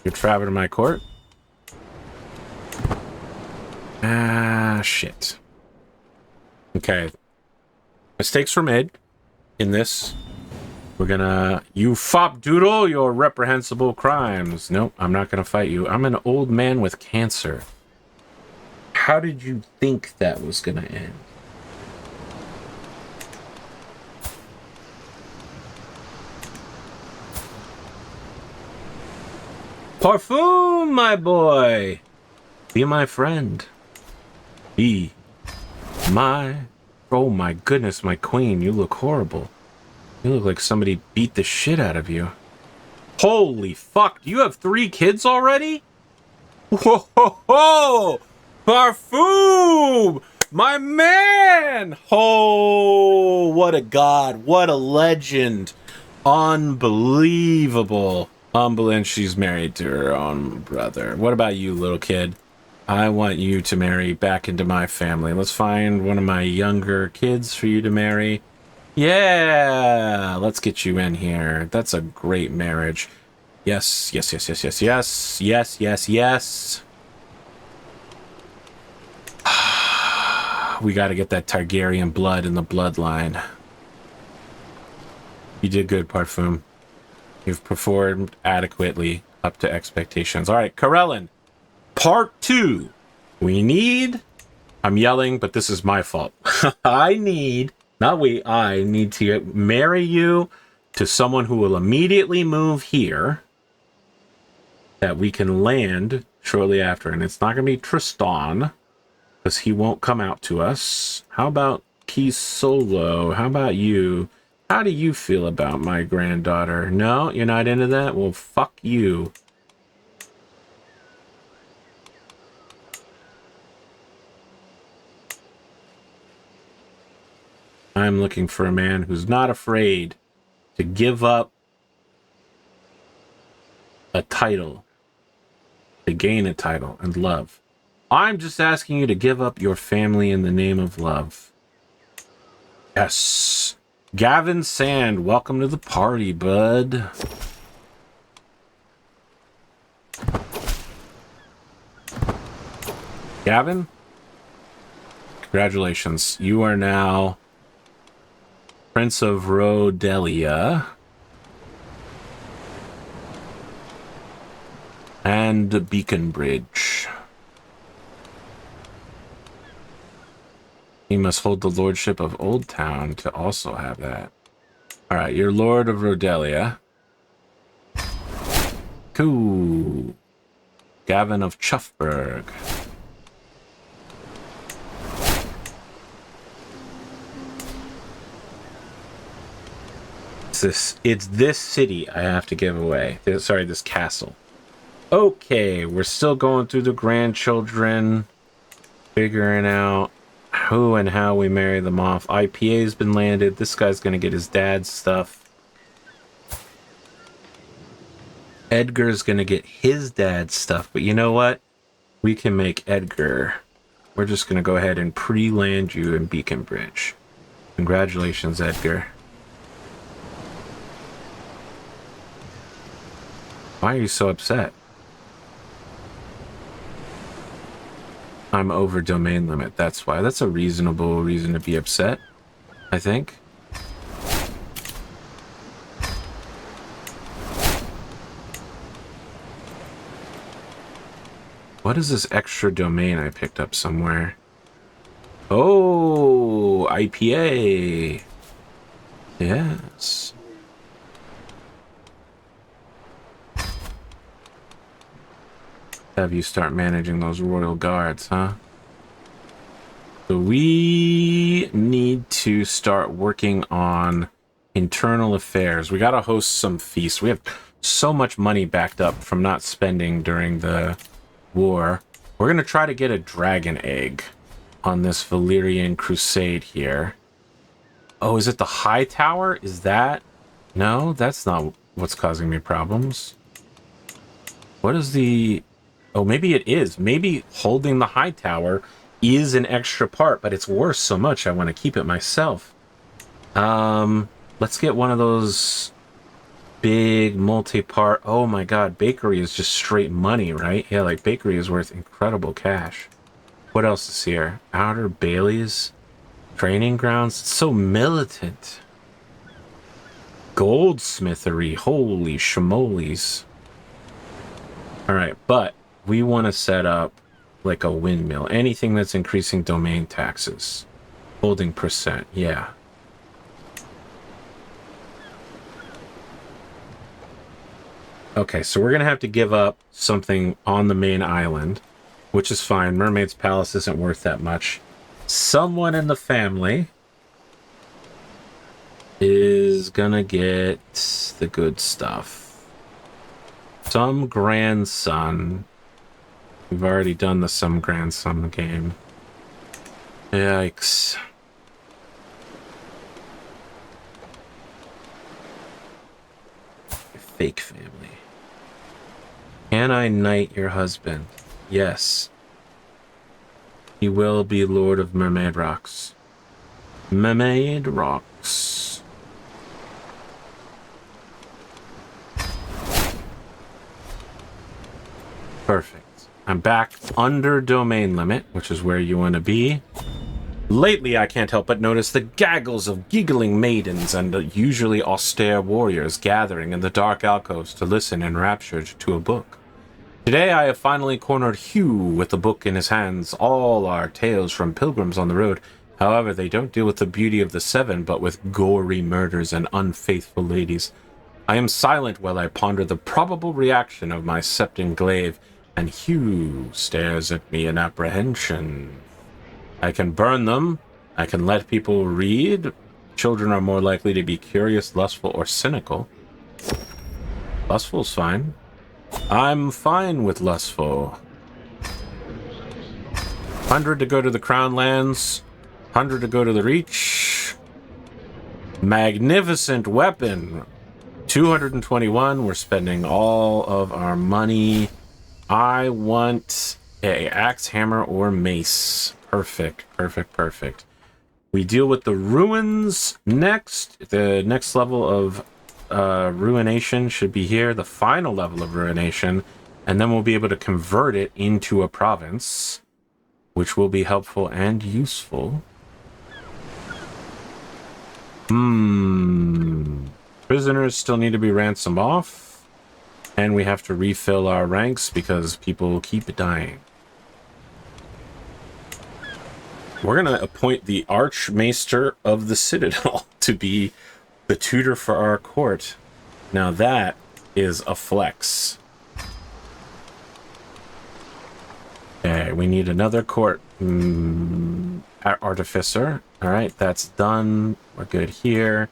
You'll travel to my court. Ah, shit. Okay. Mistakes were made in this. We're gonna... You fop doodle your reprehensible crimes. Nope, I'm not gonna fight you. I'm an old man with cancer. How did you think that was gonna end? Parfum, my boy! Be my friend. Be my... Oh my goodness, my queen, you look horrible. You look like somebody beat the shit out of you. Holy fuck, do you have 3 kids already? Whoa, ho, ho! Parfum! My man! Oh, what a god, what a legend. Unbelievable. And she's married to her own brother. What about you, little kid? I want you to marry back into my family. Let's find one of my younger kids for you to marry. Yeah, let's get you in here. That's a great marriage. Yes, yes, yes, yes, yes, yes, yes, yes, yes. We got to get that Targaryen blood in the bloodline. You did good, Parfum. You've performed adequately up to expectations. All right, Karelin, part 2. We need... I'm yelling, but this is my fault. I need to marry you to someone who will immediately move here that we can land shortly after. And it's not going to be Tristan, because he won't come out to us. How about Key Solo? How about you? How do you feel about my granddaughter? No, you're not into that? Well, fuck you. I'm looking for a man who's not afraid to give up a title, to gain a title and love. I'm just asking you to give up your family in the name of love. Yes. Gavin Sand, welcome to the party, bud. Gavin, congratulations. You are now Prince of Rodelia. And Beacon Bridge. He must hold the lordship of Old Town to also have that. Alright, you're Lord of Rodelia. Cool. Gavin of Chuffburg. It's this city I have to give away. Sorry, this castle. Okay, we're still going through the grandchildren, figuring out who and how we marry them off. IPA's been landed. This guy's gonna get his dad's stuff. Edgar's gonna get his dad's stuff, but you know what? We can make Edgar. We're just gonna go ahead and pre-land you in Beacon Bridge. Congratulations, Edgar. Why are you so upset? I'm over domain limit, that's why. That's a reasonable reason to be upset, I think. What is this extra domain I picked up somewhere? Oh, IPA. Yes. Have you start managing those royal guards, huh? So we need to start working on internal affairs. We gotta host some feasts. We have so much money backed up from not spending during the war. We're gonna try to get a dragon egg on this Valyrian crusade here. Oh, is it the high tower? Is that? No, that's not what's causing me problems. What is the... Oh, maybe it is. Maybe holding the high tower is an extra part, but it's worth so much I want to keep it myself. Let's get one of those big multi-part... Oh my god, bakery is just straight money, right? Yeah, like bakery is worth incredible cash. What else is here? Outer Bailey's training grounds. It's so militant. Goldsmithery. Holy shimolies. Alright, but we want to set up like a windmill. Anything that's increasing domain taxes. Holding percent, yeah. Okay, so we're going to have to give up something on the main island, which is fine. Mermaid's Palace isn't worth that much. Someone in the family is going to get the good stuff. Some grandson. We've already done the some grandson game. Yikes. Fake family. Can I knight your husband? Yes. He will be Lord of Mermaid Rocks. Mermaid Rocks. Perfect. I'm back under domain limit, which is where you want to be. Lately, I can't help but notice the gaggles of giggling maidens and the usually austere warriors gathering in the dark alcoves to listen enraptured to a book. Today, I have finally cornered Hugh with a book in his hands. All are tales from pilgrims on the road. However, they don't deal with the beauty of the seven, but with gory murders and unfaithful ladies. I am silent while I ponder the probable reaction of my septon glaive, and Hugh stares at me in apprehension. I can burn them. I can let people read. Children are more likely to be curious, lustful, or cynical. Lustful's fine. I'm fine with lustful. 100 to go to the Crown Lands. 100 to go to the Reach. Magnificent weapon. 221. We're spending all of our money. I want a axe, hammer, or mace. Perfect, perfect, perfect. We deal with the ruins next. The next level of ruination should be here. The final level of ruination. And then we'll be able to convert it into a province. which will be helpful and useful. Prisoners still need to be ransomed off. And we have to refill our ranks because people keep dying. We're going to appoint the Archmaester of the Citadel to be the tutor for our court. Now that is a flex. Okay, we need another court artificer. All right, that's done. We're good here.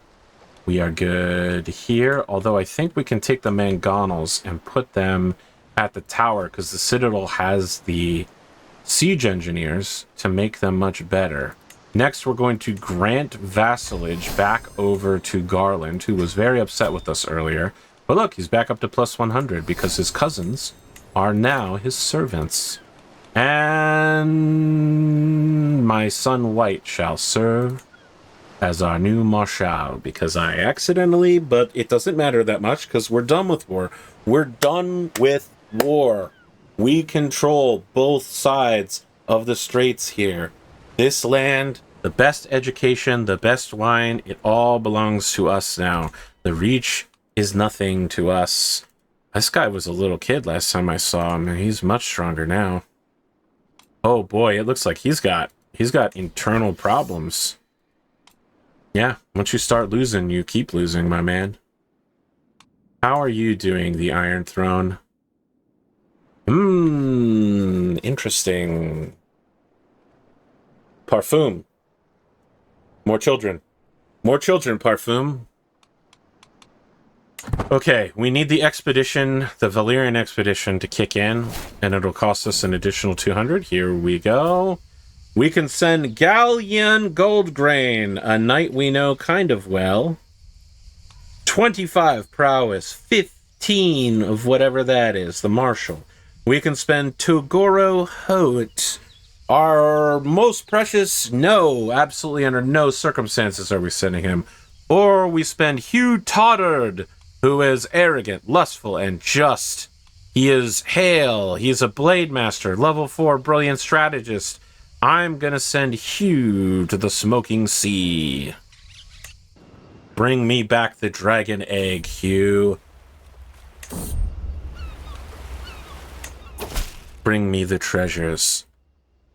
We are good here. Although I think we can take the mangonels and put them at the tower because the Citadel has the siege engineers to make them much better. Next, we're going to grant vassalage back over to Garland, who was very upset with us earlier. But look, he's back up to plus 100 because his cousins are now his servants. And my son White shall serve as our new Marshal because I accidentally, but it doesn't matter that much because we're done with war. We're done with war. We control both sides of the straits here. This land, the best education, the best wine, it all belongs to us now. The Reach is nothing to us. This guy was a little kid last time I saw him, and he's much stronger now. Oh boy, it looks like he's got internal problems. Yeah, once you start losing, you keep losing, my man. How are you doing, the Iron Throne? Interesting. Parfum. More children. More children, Parfum. Okay, we need the expedition, the Valyrian expedition, to kick in, and it'll cost us an additional 200. Here we go. We can send Galleon Goldgrain, a knight we know kind of well. 25 prowess, 15 of whatever that is, the Marshal. We can spend Togoro Hoet, our most precious. No, absolutely under no circumstances are we sending him. Or we spend Hugh Toddard, who is arrogant, lustful, and just. He is hale. He is a blade master, level 4 brilliant strategist. I'm gonna send Hugh to the Smoking Sea. Bring me back the dragon egg, Hugh. Bring me the treasures.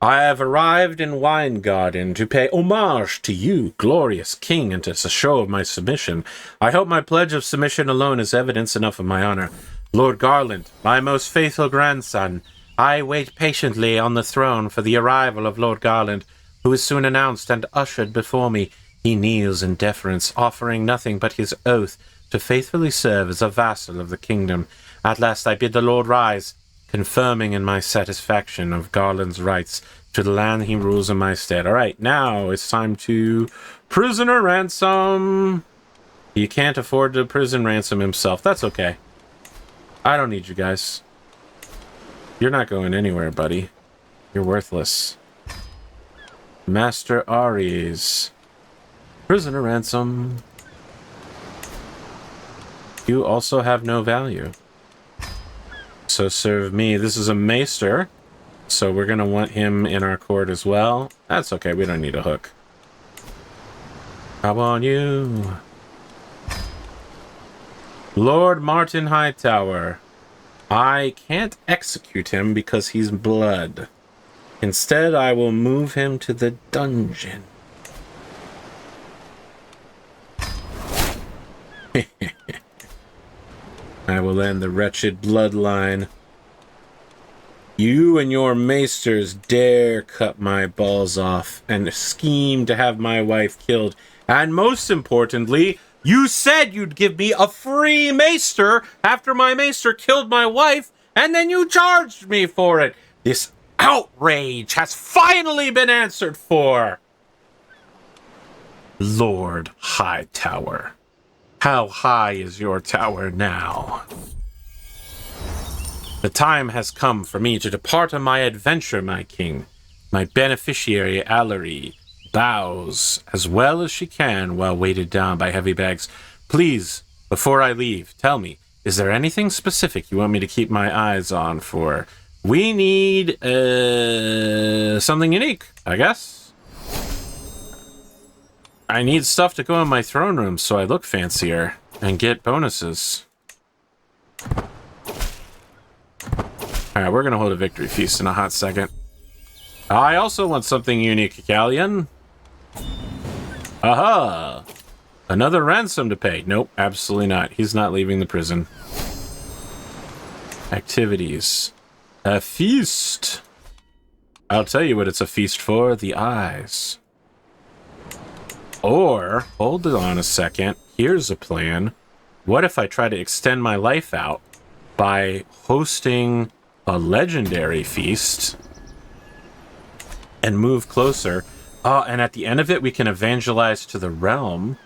I have arrived in Wine Garden to pay homage to you, glorious king, and as a show of my submission. I hope my pledge of submission alone is evidence enough of my honor. Lord Garland, my most faithful grandson, I wait patiently on the throne for the arrival of Lord Garland, who is soon announced and ushered before me. He kneels in deference, offering nothing but his oath to faithfully serve as a vassal of the kingdom. At last I bid the Lord rise, confirming in my satisfaction of Garland's rights to the land he rules in my stead. All right, now it's time to prisoner ransom. He can't afford to prison ransom himself. That's okay. I don't need you guys. You're not going anywhere, buddy. You're worthless. Master Aries. Prisoner ransom. You also have no value. So serve me. This is a maester, so we're going to want him in our court as well. That's okay. We don't need a hook. How on you? Lord Martin Hightower. I can't execute him because he's blood. Instead, I will move him to the dungeon. I will end the wretched bloodline. You and your maesters dare cut my balls off and scheme to have my wife killed. And most importantly, you said you'd give me a free maester after my maester killed my wife, and then you charged me for it. This outrage has finally been answered for. Lord Hightower. How high is your tower now? The time has come for me to depart on my adventure, my king. My beneficiary, Allery, bows as well as she can while weighted down by heavy bags. Please, before I leave, tell me, is there anything specific you want me to keep my eyes on for We need something unique, I guess. I need stuff to go in my throne room so I look fancier and get bonuses. Alright, we're gonna hold a victory feast in a hot second. I also want something unique, Galleon. Aha! Another ransom to pay. Nope, absolutely not. He's not leaving the prison. Activities. A feast. I'll tell you what it's a feast for. The eyes. Or, hold on a second. Here's a plan. What if I try to extend my life out by hosting a legendary feast and move closer? Oh, and at the end of it, we can evangelize to the realm.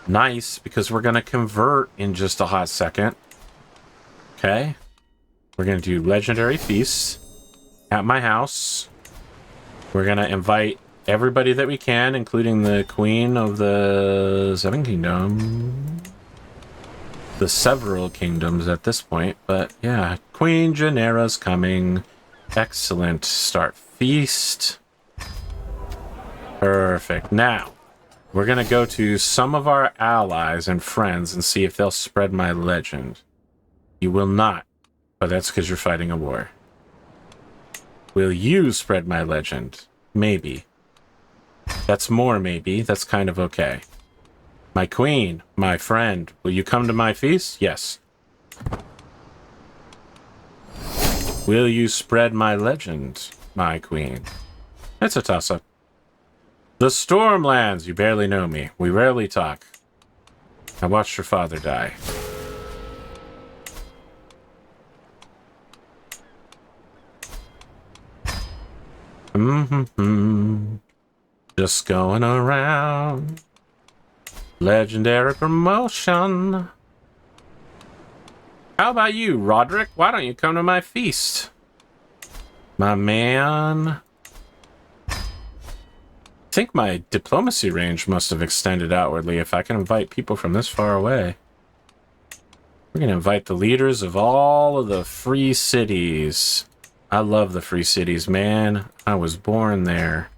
Nice, because we're going to convert in just a hot second. Okay. We're going to do legendary feasts at my house. We're going to invite everybody that we can, including the Queen of the Seven Kingdoms. The several kingdoms at this point. But yeah, Queen Janera's coming. Excellent. Start feast. Perfect. Now, we're going to go to some of our allies and friends and see if they'll spread my legend. You will not. But that's because you're fighting a war. Will you spread my legend? Maybe. That's more maybe. That's kind of okay. My queen, my friend, will you come to my feast? Yes. Will you spread my legend, my queen? It's a toss-up. The Stormlands, you barely know me. We rarely talk. I watched your father die. Just going around. Legendary promotion. How about you, Roderick? Why don't you come to my feast? My man. I think my diplomacy range must have extended outwardly if I can invite people from this far away. We're going to invite the leaders of all of the free cities. I love the free cities, man. I was born there.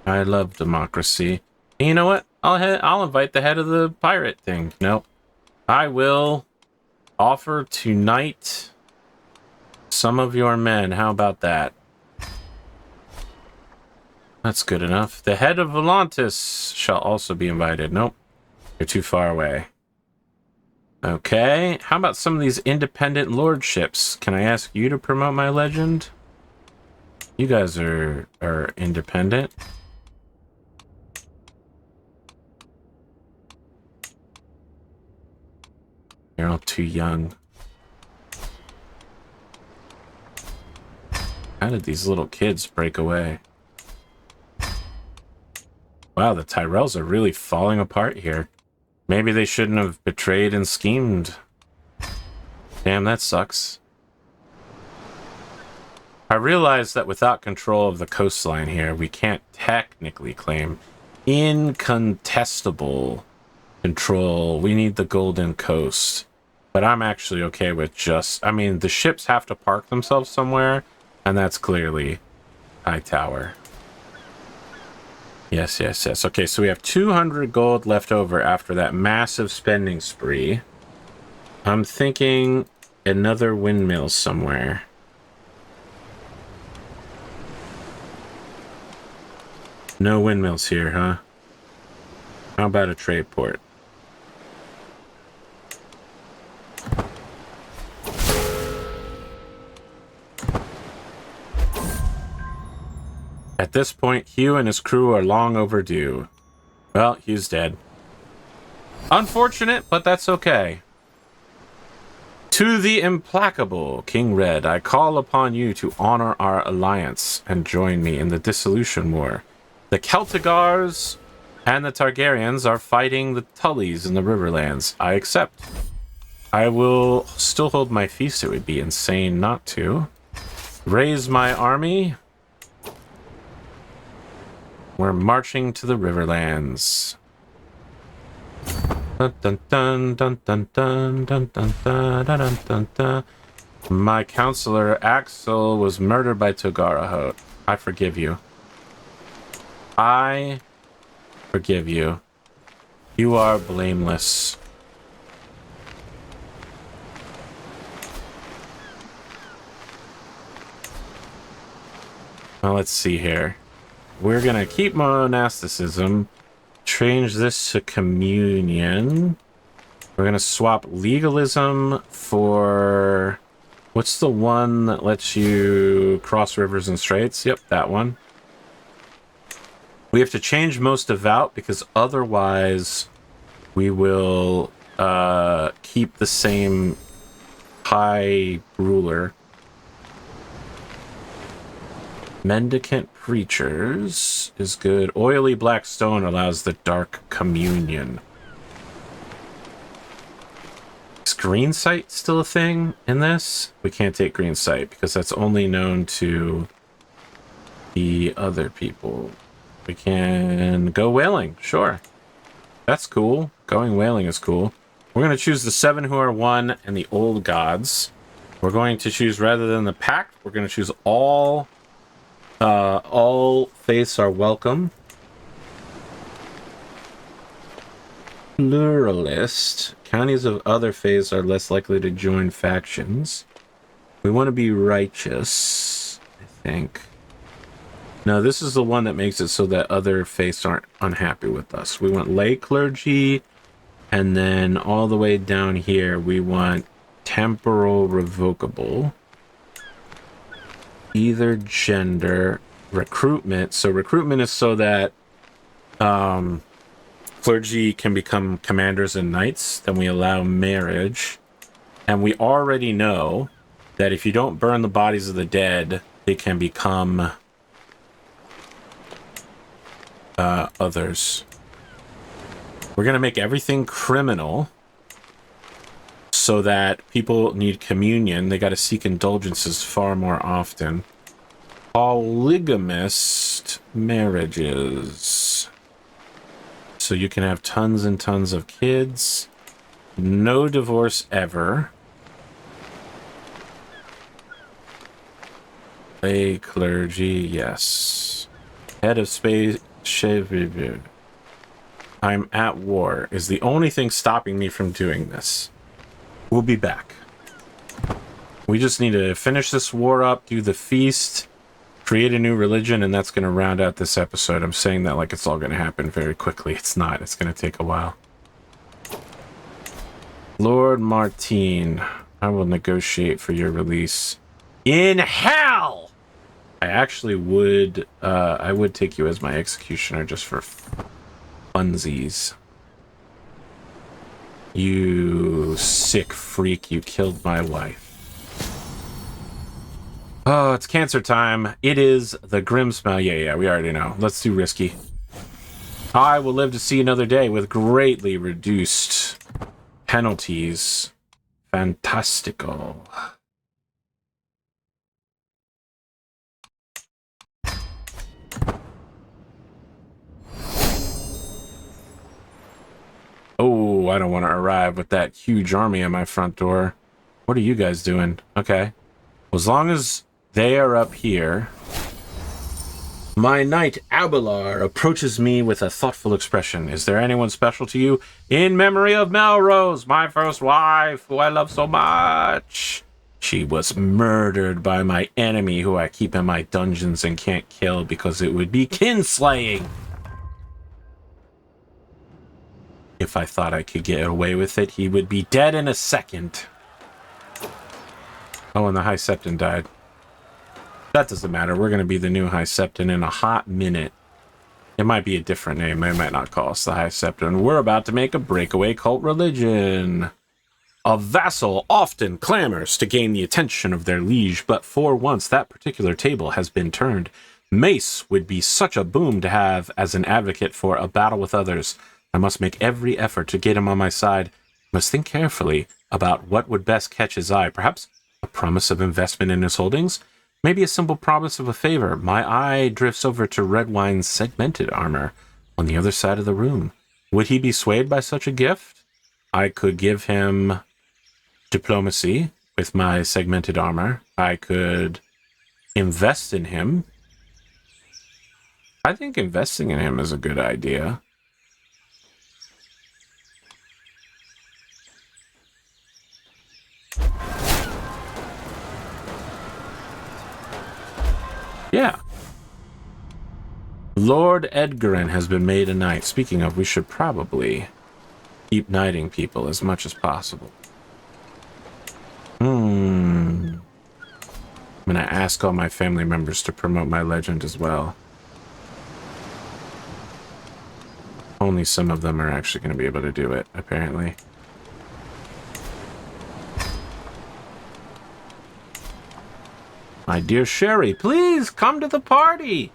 I love democracy. And you know what? I'll invite the head of the pirate thing. Nope. I will offer to knight some of your men. How about that? That's good enough. The head of Volantis shall also be invited. Nope. You're too far away. Okay. How about some of these independent lordships? Can I ask you to promote my legend? You guys are independent. You're all too young. How did these little kids break away? Wow, the Tyrells are really falling apart here. Maybe they shouldn't have betrayed and schemed. Damn, that sucks. I realize that without control of the coastline here, we can't technically claim incontestable control. We need the Golden Coast. But I'm actually okay with just... I mean, the ships have to park themselves somewhere, and that's clearly Hightower. Yes, yes, yes. Okay, so we have 200 gold left over after that massive spending spree. I'm thinking another windmill somewhere. No windmills here, huh? How about a trade port? At this point, Hugh and his crew are long overdue. Well, Hugh's dead. Unfortunate, but that's okay. To the implacable King Red, I call upon you to honor our alliance and join me in the dissolution war. The Celtigars and the Targaryens are fighting the Tullys in the Riverlands. I accept. I will still hold my feast. It would be insane not to. Raise my army. We're marching to the Riverlands. Dun, dun, dun, dun, dun, dun, dun, dun, dun, dun, dun, dun. My counselor, Axel, was murdered by Togarahote. I forgive you. I forgive you. You are blameless. Well, let's see here. We're going to keep monasticism. Change this to communion. We're going to swap legalism for... What's the one that lets you cross rivers and straits? Yep, that one. We have to change most devout because otherwise we will keep the same high ruler. Mendicant preachers is good. Oily black stone allows the dark communion. Is green sight still a thing in this? We can't take green sight because that's only known to the other people. We can go whaling, sure. That's cool. Going whaling is cool. We're going to choose the 7 who are 1 and the old gods. We're going to choose, rather than the pact, we're going to choose all faiths are welcome. Pluralist. Counties of other faiths are less likely to join factions. We want to be righteous, I think. No, this is the one that makes it so that other faiths aren't unhappy with us. We want lay clergy, and then all the way down here, we want temporal revocable. Either gender. Recruitment. So recruitment is so that clergy can become commanders and knights. Then we allow marriage. And we already know that if you don't burn the bodies of the dead, they can become others. We're going to make everything criminal so that people need communion. They got to seek indulgences far more often. Polygamist marriages. So you can have tons and tons of kids. No divorce ever. A clergy, yes. Head of space. I'm at war is the only thing stopping me from doing this. We'll be back. We just need to finish this war up, do the feast, create a new religion, and that's going to round out this episode. I'm saying that like it's all going to happen very quickly. It's not. It's going to take a while. Lord Martine, I will negotiate for your release. In hell! I actually would, I would take you as my executioner just for funsies. You sick freak, you killed my wife. Oh, it's cancer time. It is the grim smell. Yeah, we already know. Let's do risky. I will live to see another day with greatly reduced penalties. Fantastical. Oh, I don't want to arrive with that huge army at my front door. What are you guys doing? Okay. Well, as long as they are up here. My knight Abelard approaches me with a thoughtful expression. Is there anyone special to you? In memory of Melrose, my first wife, who I love so much. She was murdered by my enemy, who I keep in my dungeons and can't kill because it would be kinslaying. If I thought I could get away with it, he would be dead in a second. Oh, and the High Septon died. That doesn't matter. We're going to be the new High Septon in a hot minute. It might be a different name. They might not call us the High Septon. We're about to make a breakaway cult religion. A vassal often clamors to gain the attention of their liege, but for once that particular table has been turned. Mace would be such a boom to have as an advocate for a battle with others. I must make every effort to get him on my side. I must think carefully about what would best catch his eye. Perhaps a promise of investment in his holdings? Maybe a simple promise of a favor. My eye drifts over to Redwyne's segmented armor on the other side of the room. Would he be swayed by such a gift? I could give him diplomacy with my segmented armor. I could invest in him. I think investing in him is a good idea. Yeah. Lord Edgarin has been made a knight. Speaking of, we should probably keep knighting people as much as possible. I'm going to ask all my family members to promote my legend as well. Only some of them are actually going to be able to do it, apparently. My dear Sherry, please come to the party.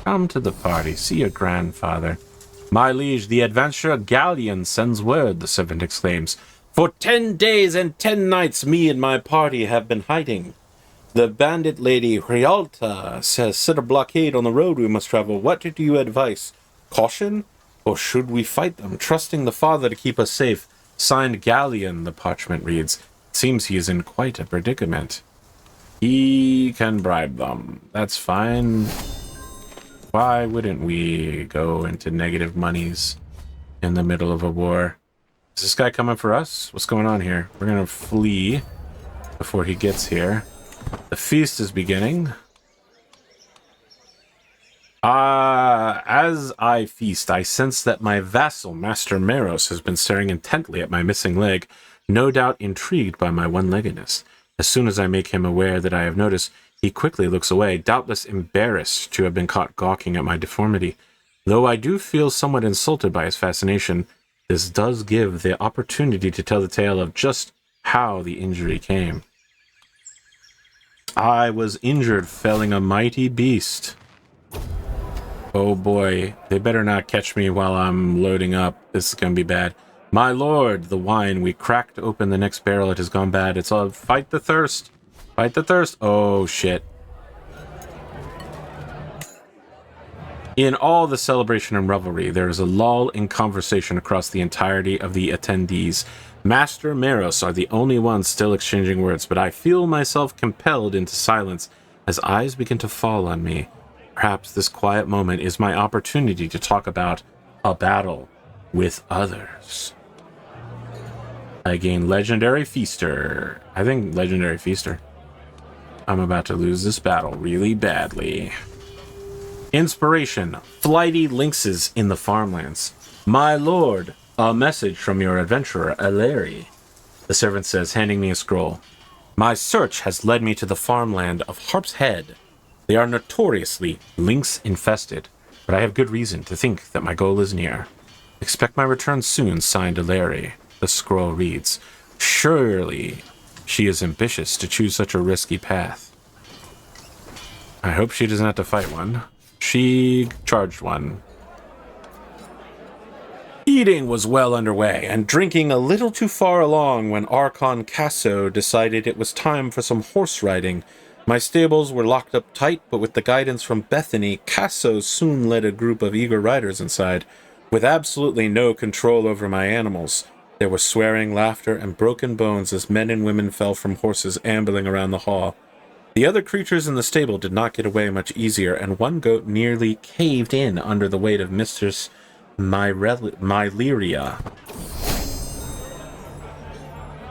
Come to the party. See your grandfather. My liege, the adventurer Galleon sends word, the servant exclaims. For 10 days and 10 nights me and my party have been hiding. The bandit lady Rialta has set a blockade on the road we must travel. What do you advise? Caution? Or should we fight them, trusting the Father to keep us safe? Signed Galleon, the parchment reads. Seems he is in quite a predicament. He can bribe them. That's fine. Why wouldn't we go into negative monies in the middle of a war? Is this guy coming for us? What's going on here? We're gonna flee before he gets here. The feast is beginning. As I feast, I sense that my vassal, Master Meros, has been staring intently at my missing leg, no doubt intrigued by my one-leggedness. As soon as I make him aware that I have noticed, he quickly looks away, doubtless embarrassed to have been caught gawking at my deformity. Though I do feel somewhat insulted by his fascination, this does give the opportunity to tell the tale of just how the injury came. I was injured felling a mighty beast. Oh boy, they better not catch me while I'm loading up. This is gonna be bad. My lord, the wine, we cracked open the next barrel. It has gone bad. It's all, fight the thirst. Fight the thirst. Oh shit. In all the celebration and revelry, there is a lull in conversation across the entirety of the attendees. Master Meros are the only ones still exchanging words, but I feel myself compelled into silence as eyes begin to fall on me. Perhaps this quiet moment is my opportunity to talk about a battle with others. I gain Legendary Feaster. I think Legendary Feaster. I'm about to lose this battle really badly. Inspiration. Flighty lynxes in the farmlands. My lord, a message from your adventurer, Aleri. The servant says, handing me a scroll. My search has led me to the farmland of Harp's Head. They are notoriously lynx-infested, but I have good reason to think that my goal is near. Expect my return soon, signed Aleri. The scroll reads, surely she is ambitious to choose such a risky path. I hope she doesn't have to fight one. She charged one. Eating was well underway, and drinking a little too far along when Archon Casso decided it was time for some horse riding. My stables were locked up tight, but with the guidance from Bethany, Casso soon led a group of eager riders inside. With absolutely no control over my animals, there was swearing, laughter, and broken bones as men and women fell from horses ambling around the hall. The other creatures in the stable did not get away much easier, and one goat nearly caved in under the weight of Mistress Valyria.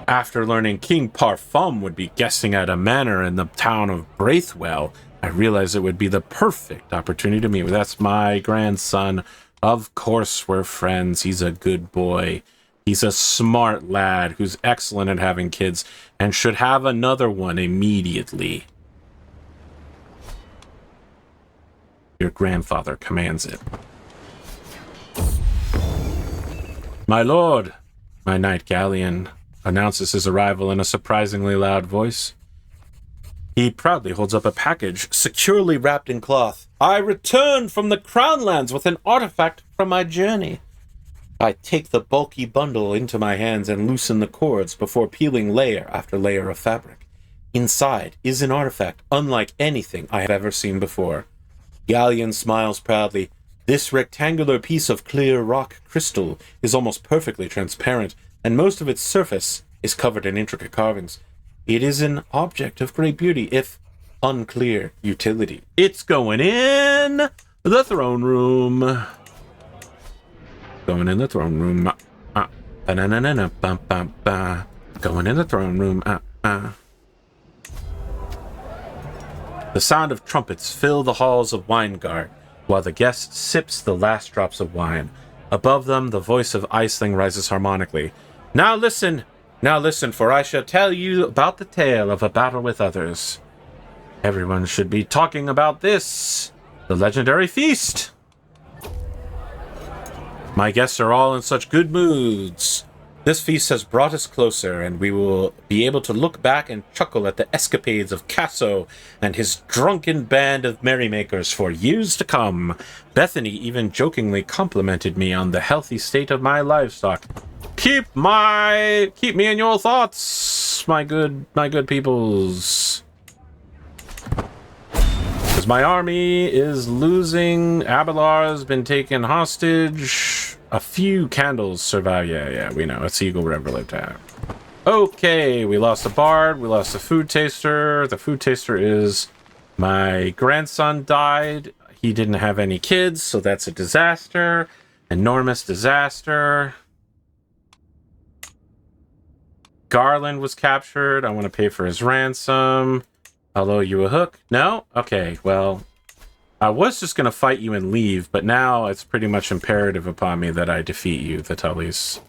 After learning King Parfum would be guesting at a manor in the town of Braithwell, I realized it would be the perfect opportunity to meet with. That's my grandson. Of course we're friends. He's a good boy. He's a smart lad who's excellent at having kids and should have another one immediately. Your grandfather commands it. My lord, my knight Galleon announces his arrival in a surprisingly loud voice. He proudly holds up a package securely wrapped in cloth. I return from the Crownlands with an artifact from my journey. I take the bulky bundle into my hands and loosen the cords before peeling layer after layer of fabric. Inside is an artifact unlike anything I have ever seen before. Galleon smiles proudly. This rectangular piece of clear rock crystal is almost perfectly transparent, and most of its surface is covered in intricate carvings. It is an object of great beauty, if unclear utility. It's going in the throne room. Going in the throne room. Going in the throne room. The sound of trumpets fill the halls of Wineguard, while the guest sips the last drops of wine. Above them, the voice of Aisling rises harmonically. Now listen, for I shall tell you about the tale of a battle with others. Everyone should be talking about this, the legendary feast. My guests are all in such good moods. This feast has brought us closer, and we will be able to look back and chuckle at the escapades of Casso and his drunken band of merrymakers for years to come. Bethany even jokingly complimented me on the healthy state of my livestock. Keep me in your thoughts, my good peoples. Because my army is losing. Abelar's been taken hostage. A few candles survive. Yeah, we know. It's Eagle River lived at. Okay, we lost a bard. We lost a food taster. The food taster is my grandson died. He didn't have any kids, so that's a disaster. Enormous disaster. Garland was captured. I want to pay for his ransom. I'll owe you a hook. No? Okay, well, I was just going to fight you and leave, but now it's pretty much imperative upon me that I defeat you, the Tullys.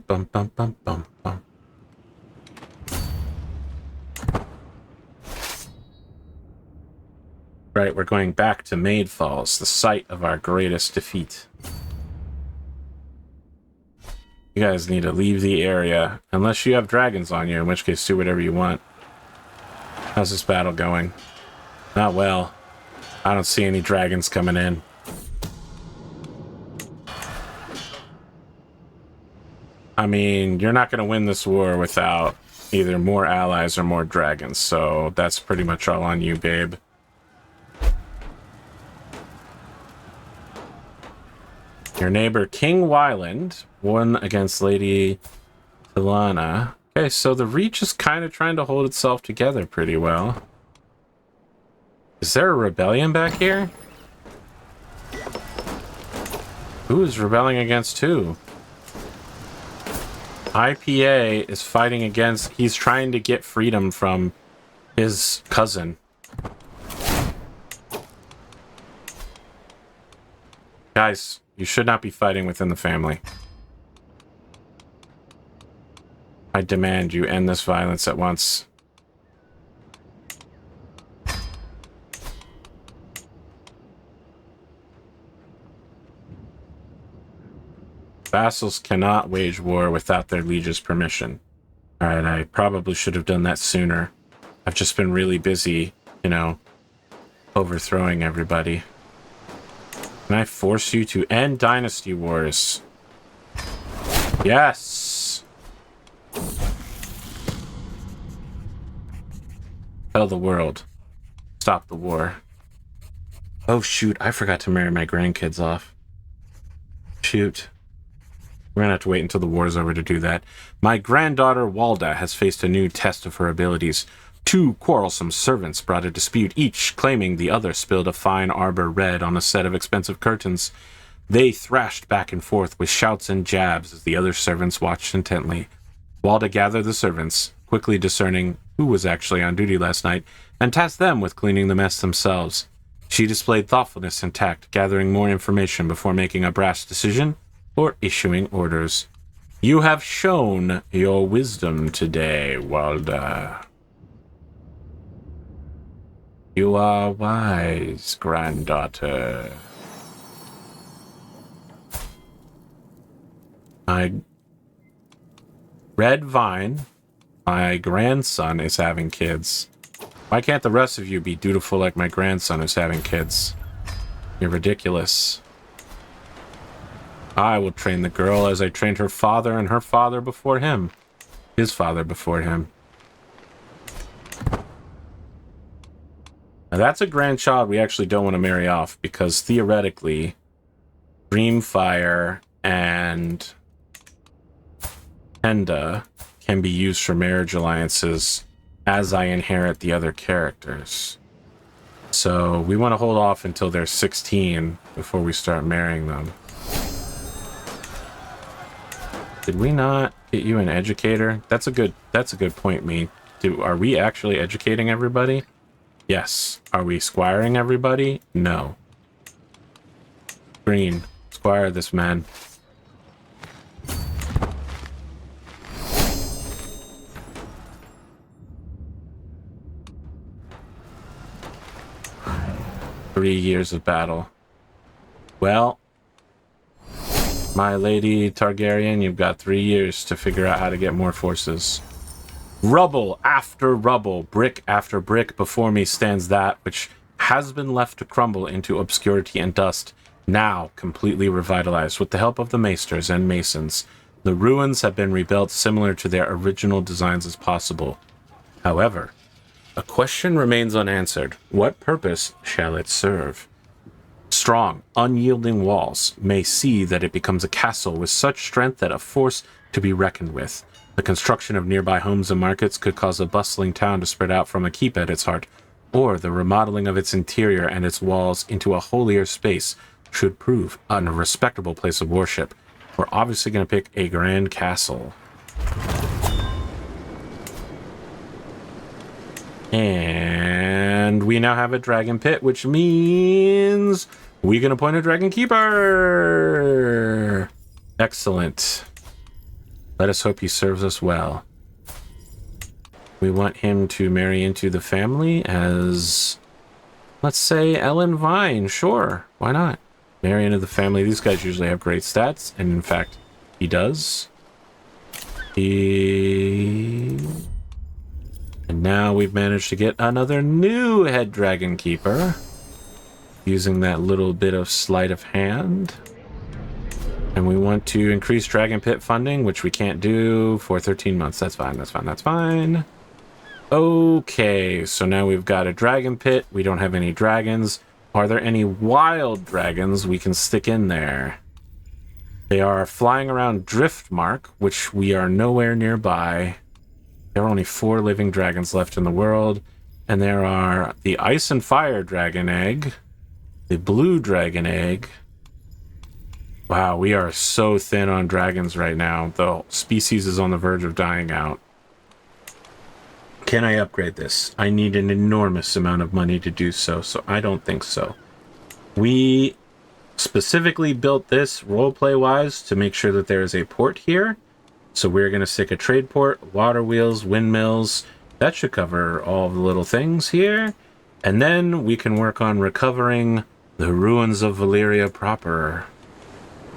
Bum, bum, bum, bum, bum. Right, we're going back to Maid Falls, the site of our greatest defeat. You guys need to leave the area, unless you have dragons on you, in which case do whatever you want. How's this battle going? Not well. I don't see any dragons coming in. I mean, you're not going to win this war without either more allies or more dragons, so that's pretty much all on you, babe. Your neighbor, King Wyland, won against Lady Tilana. Okay, so the Reach is kind of trying to hold itself together pretty well. Is there a rebellion back here? Who is rebelling against who? IPA is fighting against... He's trying to get freedom from his cousin. Guys, you should not be fighting within the family. I demand you end this violence at once. Vassals cannot wage war without their liege's permission. Alright, I probably should have done that sooner. I've just been really busy, you know, overthrowing everybody. Can I force you to end dynasty wars? Yes! Tell the world. Stop the war. Oh shoot, I forgot to marry my grandkids off. Shoot. We're gonna have to wait until the war is over to do that. My granddaughter Walda has faced a new test of her abilities. Two quarrelsome servants brought a dispute, each claiming the other spilled a fine Arbor red on a set of expensive curtains. They thrashed back and forth with shouts and jabs as the other servants watched intently. Walda gathered the servants, quickly discerning who was actually on duty last night, and tasked them with cleaning the mess themselves. She displayed thoughtfulness and tact, gathering more information before making a brash decision or issuing orders. You have shown your wisdom today, Walda. You are wise, granddaughter. Redwyne, my grandson, is having kids. Why can't the rest of you be dutiful like my grandson who's having kids? You're ridiculous. I will train the girl as I trained her father and her father before him. His father before him. Now that's a grandchild we actually don't want to marry off, because theoretically, Dreamfire and Henda can be used for marriage alliances as I inherit the other characters. So we want to hold off until they're 16 before we start marrying them. Did we not get you an educator? That's a good point, me. Are we actually educating everybody? Yes. Are we squiring everybody? No. Green, squire this man. Three years of battle. Well, my lady Targaryen, you've got 3 years to figure out how to get more forces. Rubble after rubble, brick after brick, before me stands that which has been left to crumble into obscurity and dust, now completely revitalized with the help of the maesters and masons. The ruins have been rebuilt similar to their original designs as possible. However, a question remains unanswered. What purpose shall it serve? Strong, unyielding walls may see that it becomes a castle with such strength that a force to be reckoned with. The construction of nearby homes and markets could cause a bustling town to spread out from a keep at its heart, or the remodeling of its interior and its walls into a holier space should prove a respectable place of worship. We're obviously going to pick a grand castle. And we now have a dragon pit, which means we can appoint a dragon keeper. Excellent. Let us hope he serves us well. We want him to marry into the family as, let's say, Ellen Vyne. Sure, why not? Marry into the family. These guys usually have great stats, and in fact, he does. And now we've managed to get another new head dragon keeper, using that little bit of sleight of hand. And we want to increase dragon pit funding, which we can't do for 13 months. That's fine, that's fine, that's fine. Okay, so now we've got a dragon pit. We don't have any dragons. Are there any wild dragons we can stick in there? They are flying around Driftmark, which we are nowhere nearby. There are only 4 living dragons left in the world. And there are the Ice and Fire Dragon Egg, the Blue Dragon Egg. Wow, we are so thin on dragons right now. The species is on the verge of dying out. Can I upgrade this? I need an enormous amount of money to do so, so I don't think so. We specifically built this roleplay-wise to make sure that there is a port here. So we're going to stick a trade port, water wheels, windmills. That should cover all the little things here. And then we can work on recovering the ruins of Valyria proper,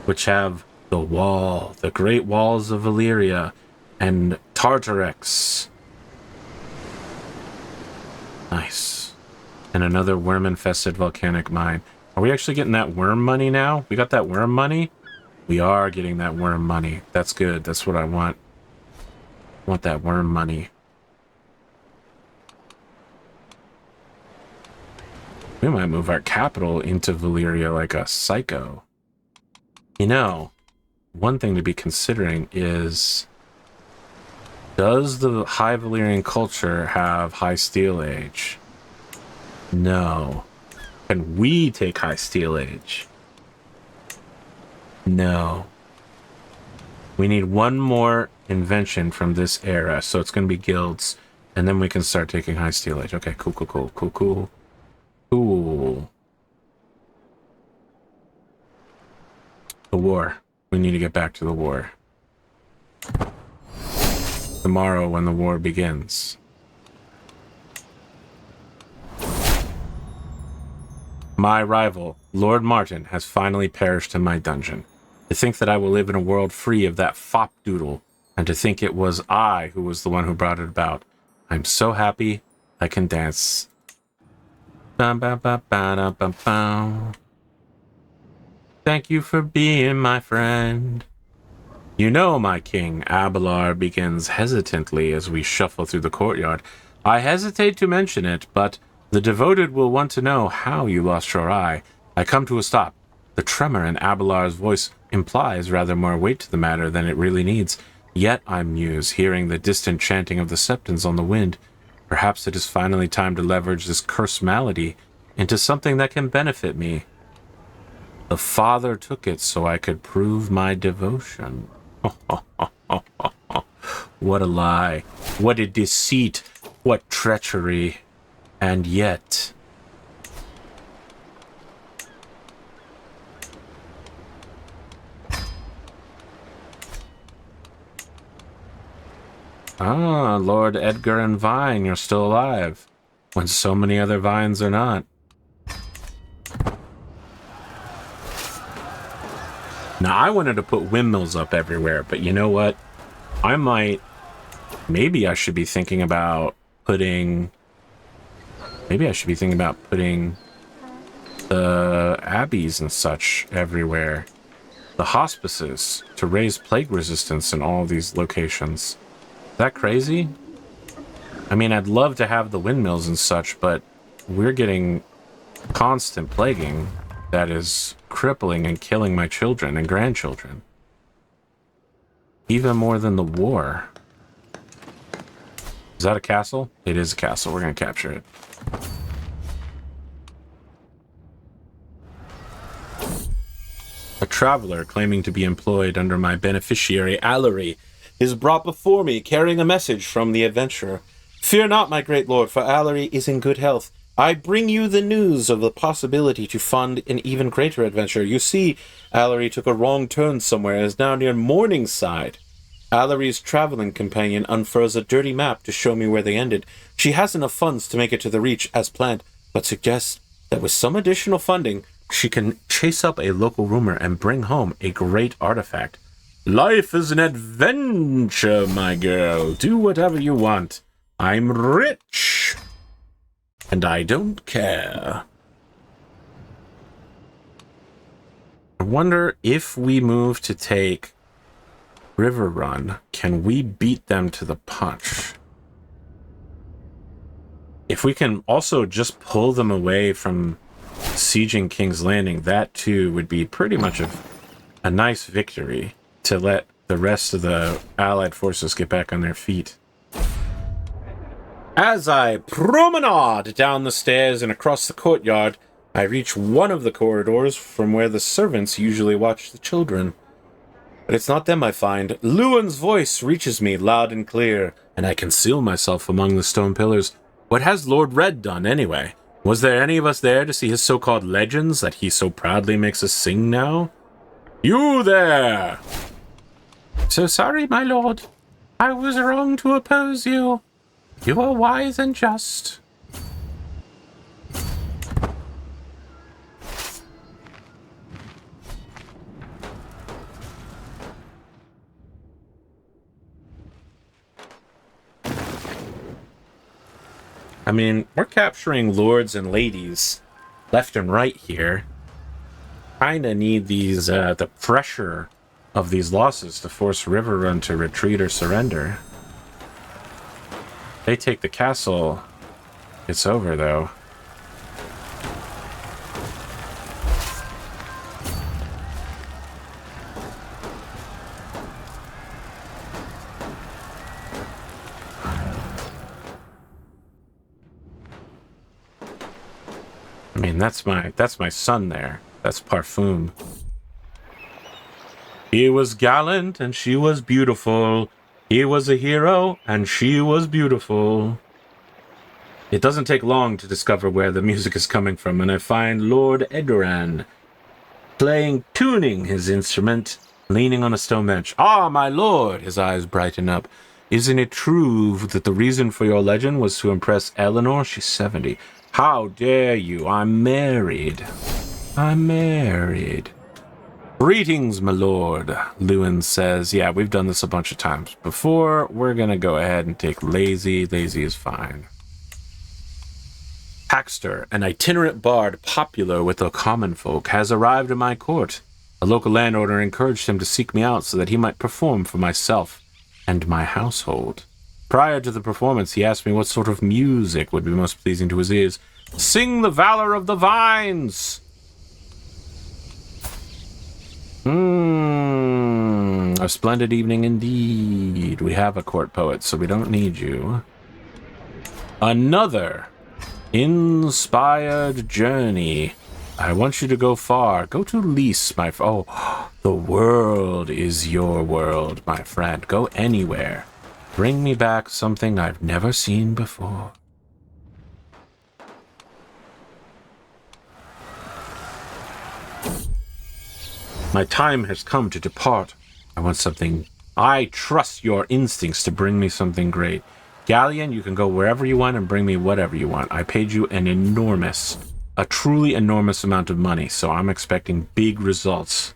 which have the wall, the great walls of Valyria, and Tartarex. Nice. And another worm-infested volcanic mine. Are we actually getting that worm money now? We got that worm money? We are getting that worm money. That's good. That's what I want. I want that worm money. We might move our capital into Valyria like a psycho. You know, one thing to be considering is, does the High Valyrian culture have High Steel Age? No. Can we take High Steel Age? No. We need one more invention from this era, so it's going to be guilds, and then we can start taking High Steel Age. Okay, cool, cool, cool, cool, cool. Cool. The war. We need to get back to the war. Tomorrow when the war begins. My rival, Lord Martin, has finally perished in my dungeon. To think that I will live in a world free of that fop doodle And to think it was I who was the one who brought it about. I'm so happy I can dance. Thank you for being my friend. You know, my king, Abelard begins hesitantly as we shuffle through the courtyard. I hesitate to mention it, but the devoted will want to know how you lost your eye. I come to a stop. The tremor in Abelard's voice implies rather more weight to the matter than it really needs. Yet I muse, hearing the distant chanting of the septons on the wind. Perhaps it is finally time to leverage this cursed malady into something that can benefit me. The father took it so I could prove my devotion. What a lie. What a deceit. What treachery. And yet... Ah, Lord Edgar and Vyne, you're still alive. When so many other Vynes are not. Now, I wanted to put windmills up everywhere, but you know what? I might... Maybe I should be thinking about putting... Maybe I should be thinking about putting the abbeys and such everywhere. The hospices to raise plague resistance in all these locations. Is that crazy? I mean, I'd love to have the windmills and such, but we're getting constant plaguing that is crippling and killing my children and grandchildren. Even more than the war. Is that a castle? It is a castle. We're going to capture it. A traveler claiming to be employed under my beneficiary, Allery, is brought before me carrying a message from the adventurer. Fear not, my great lord, for Allery is in good health. I bring you the news of the possibility to fund an even greater adventure. You see, Allery took a wrong turn somewhere and is now near Morningside. Allery's traveling companion unfurls a dirty map to show me where they ended. She has enough funds to make it to the Reach as planned, but suggests that with some additional funding, she can chase up a local rumor and bring home a great artifact. Life is an adventure, my girl. Do whatever you want. I'm rich. And I don't care. I wonder if we move to take River Run, can we beat them to the punch? If we can also just pull them away from sieging King's Landing, that too would be pretty much a nice victory to let the rest of the Allied forces get back on their feet. As I promenade down the stairs and across the courtyard, I reach one of the corridors from where the servants usually watch the children. But it's not them I find. Lewin's voice reaches me loud and clear, and I conceal myself among the stone pillars. What has Lord Red done, anyway? Was there any of us there to see his so-called legends that he so proudly makes us sing now? You there! So sorry, my lord. I was wrong to oppose you. You are wise and just. I mean, we're capturing lords and ladies left and right here. Kinda need these, the pressure of these losses to force River Run to retreat or surrender. They take the castle. It's over, though. I mean, that's my son there. That's Parfum. He was gallant and she was beautiful. He was a hero and she was beautiful. It doesn't take long to discover where the music is coming from, and I find Lord Edoran tuning his instrument, leaning on a stone bench. Ah, my lord! His eyes brighten up. Isn't it true that the reason for your legend was to impress Eleanor? She's 70. How dare you? I'm married. I'm married. Greetings, my lord, Lewin says. Yeah, we've done this a bunch of times before. We're going to go ahead and take Lazy. Lazy is fine. Hackster, an itinerant bard popular with the common folk, has arrived in my court. A local landowner encouraged him to seek me out so that he might perform for myself and my household. Prior to the performance, he asked me what sort of music would be most pleasing to his ears. Sing the valor of the Vynes! A splendid evening indeed. We have a court poet, so we don't need you. Another inspired journey. I want you to go far. Go to Lys, my friend. Oh, the world is your world, my friend. Go anywhere. Bring me back something I've never seen before. My time has come to depart. I want something. I trust your instincts to bring me something great. Galleon, you can go wherever you want and bring me whatever you want. I paid you a truly enormous amount of money, so I'm expecting big results.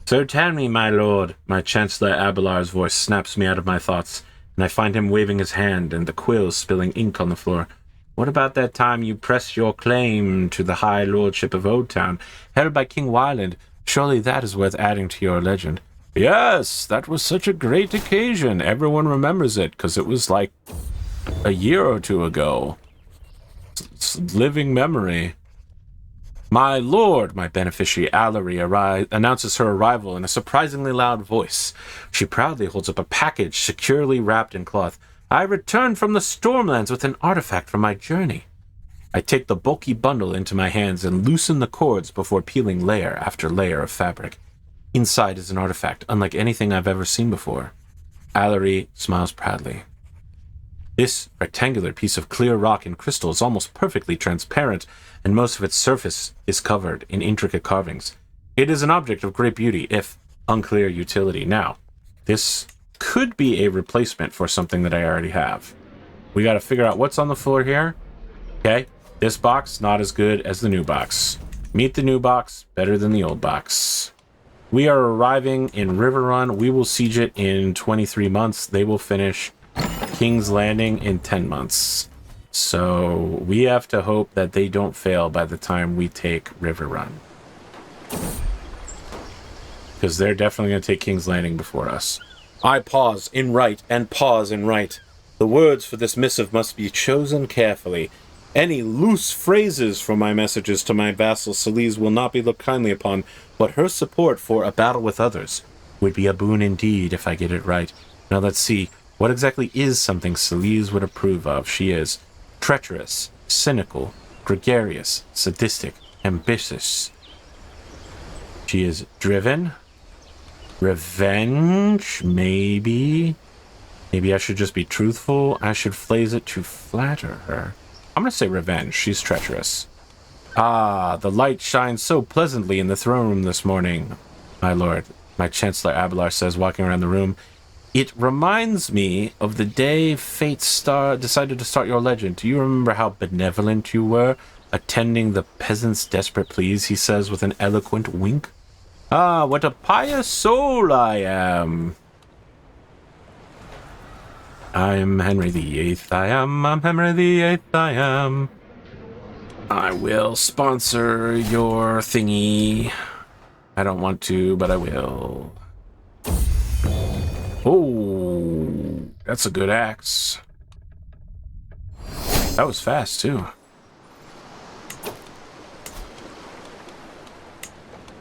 So tell me, my lord. My Chancellor Abelar's voice snaps me out of my thoughts, and I find him waving his hand and the quills spilling ink on the floor. What about that time you pressed your claim to the high lordship of Oldtown, held by King Wyland? Surely that is worth adding to your legend. Yes, that was such a great occasion. Everyone remembers it, because it was like a year or two ago. It's living memory. My lord, my beneficiary Valyria announces her arrival in a surprisingly loud voice. She proudly holds up a package securely wrapped in cloth. I returned from the Stormlands with an artifact from my journey. I take the bulky bundle into my hands and loosen the cords before peeling layer after layer of fabric. Inside is an artifact unlike anything I've ever seen before. Valyria smiles proudly. This rectangular piece of clear rock and crystal is almost perfectly transparent, and most of its surface is covered in intricate carvings. It is an object of great beauty, if unclear utility. Now, this could be a replacement for something that I already have. We got to figure out what's on the floor here. Okay. This box, not as good as the new box. Meet the new box, better than the old box. We are arriving in Riverrun. We will siege it in 23 months. They will finish King's Landing in 10 months. So we have to hope that they don't fail by the time we take Riverrun. Because they're definitely going to take King's Landing before us. I pause in write and pause in write. The words for this missive must be chosen carefully. Any loose phrases from my messages to my vassal Celise will not be looked kindly upon, but her support for a battle with others would be a boon indeed if I get it right. Now let's see, what exactly is something Celise would approve of? She is treacherous, cynical, gregarious, sadistic, ambitious. She is driven, revenge, maybe. Maybe I should just be truthful. I should phrase it to flatter her. I'm going to say revenge. She's treacherous. Ah, the light shines so pleasantly in the throne room this morning, my lord, my Chancellor Abelar says, walking around the room. It reminds me of the day Fate decided to start your legend. Do you remember how benevolent you were, attending the peasants' desperate pleas, he says with an eloquent wink. Ah, what a pious soul I am. I'm Henry VIII, I'm Henry VIII, I am. I will sponsor your thingy. I don't want to, but I will. Oh, that's a good axe. That was fast, too.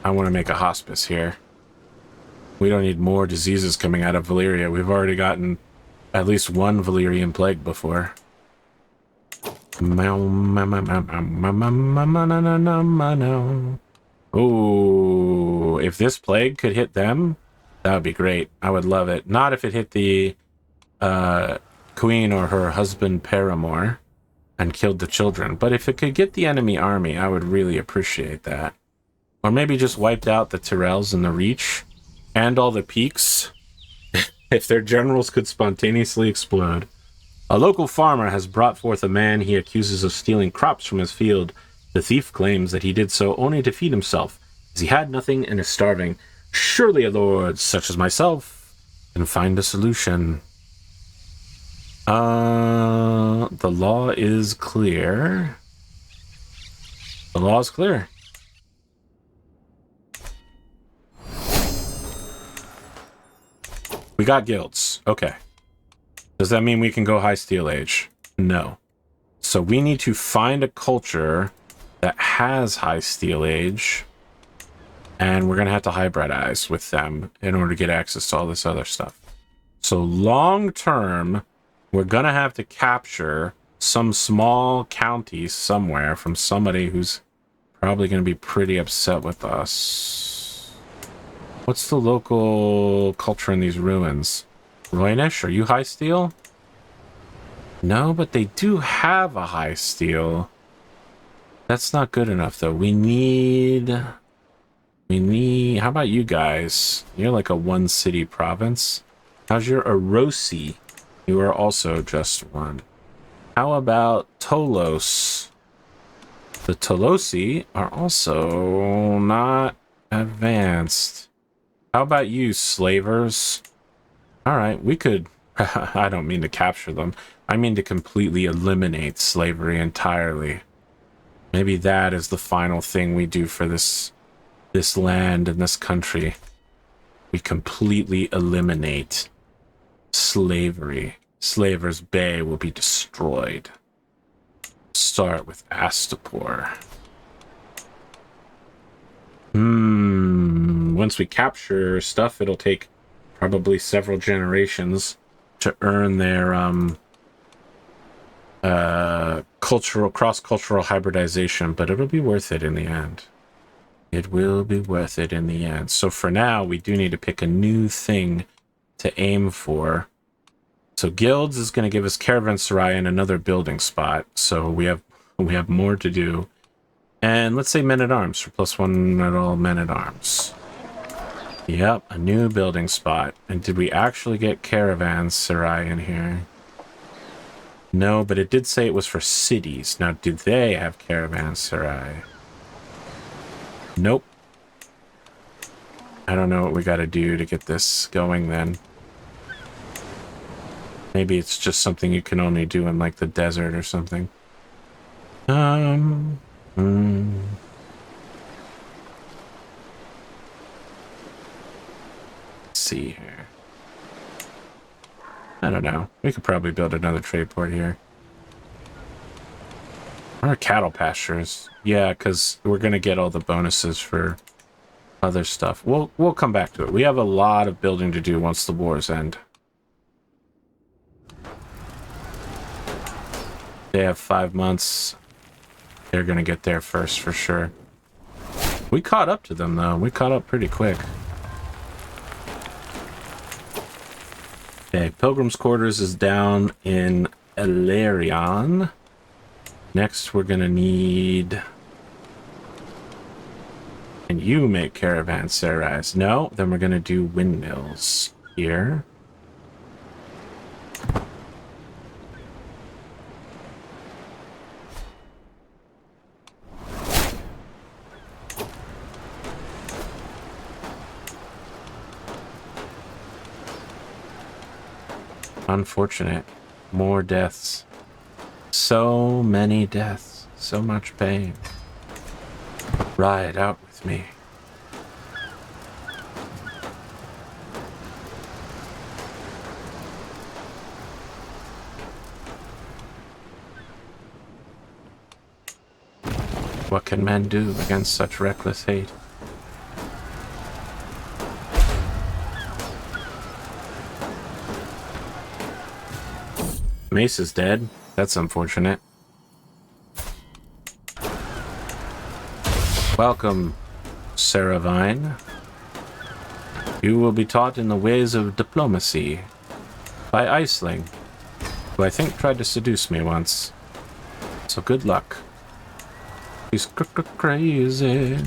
I want to make a hospice here. We don't need more diseases coming out of Valyria. We've already gotten at least one Valyrian plague before. Oh, if this plague could hit them, that would be great. I would love it. Not if it hit the queen or her husband paramour and killed the children. But if it could get the enemy army, I would really appreciate that. Or maybe just wiped out the Tyrells and the Reach and all the peaks. If their generals could spontaneously explode. A local farmer has brought forth a man he accuses of stealing crops from his field. The thief claims that he did so only to feed himself. as he had nothing and is starving. Surely a lord such as myself can find a solution. The law is clear. The law is clear. We got guilds. Okay. Does that mean we can go high steel age? No. So we need to find a culture that has high steel age, and we're going to have to hybridize with them in order to get access to all this other stuff. So long term, we're going to have to capture some small county somewhere from somebody who's probably going to be pretty upset with us. What's the local culture in these ruins? Roynish, are you high steel? No, but they do have a high steel. That's not good enough, though. We need... How about you guys? You're like a one-city province. How's your Erosi? You are also just one. How about Tolos? The Tolosi are also not advanced. How about you, slavers? All right, we could... I don't mean to capture them. I mean to completely eliminate slavery entirely. Maybe that is the final thing we do for this land and this country. We completely eliminate slavery. Slavers' Bay will be destroyed. Start with Astapor. Once we capture stuff, it'll take probably several generations to earn their cross-cultural hybridization, but it'll be worth it in the end. It will be worth it in the end. So for now, we do need to pick a new thing to aim for. So guilds is going to give us caravanserai and another building spot. So we have more to do. And let's say men-at-arms for +1 at all men-at-arms. Yep, a new building spot. And did we actually get caravanserai in here? No, but it did say it was for cities. Now, do they have caravanserai? Nope. I don't know what we got to do to get this going then. Maybe it's just something you can only do in like the desert or something. Let's see here. I don't know. We could probably build another trade port here. Or cattle pastures. Yeah, because we're going to get all the bonuses for other stuff. We'll come back to it. We have a lot of building to do once the wars end. They have 5 months. They're going to get there first for sure. We caught up to them, though. We caught up pretty quick. Okay, Pilgrim's Quarters is down in Elarion. Next, we're going to need... And you make caravanserais. No, then we're going to do windmills here. Unfortunate. More deaths. So many deaths. So much pain. Ride out with me. What can men do against such reckless hate? Mace is dead. That's unfortunate. Welcome, Sarah Vyne. You will be taught in the ways of diplomacy by Iceling, who I think tried to seduce me once. So good luck. He's crazy.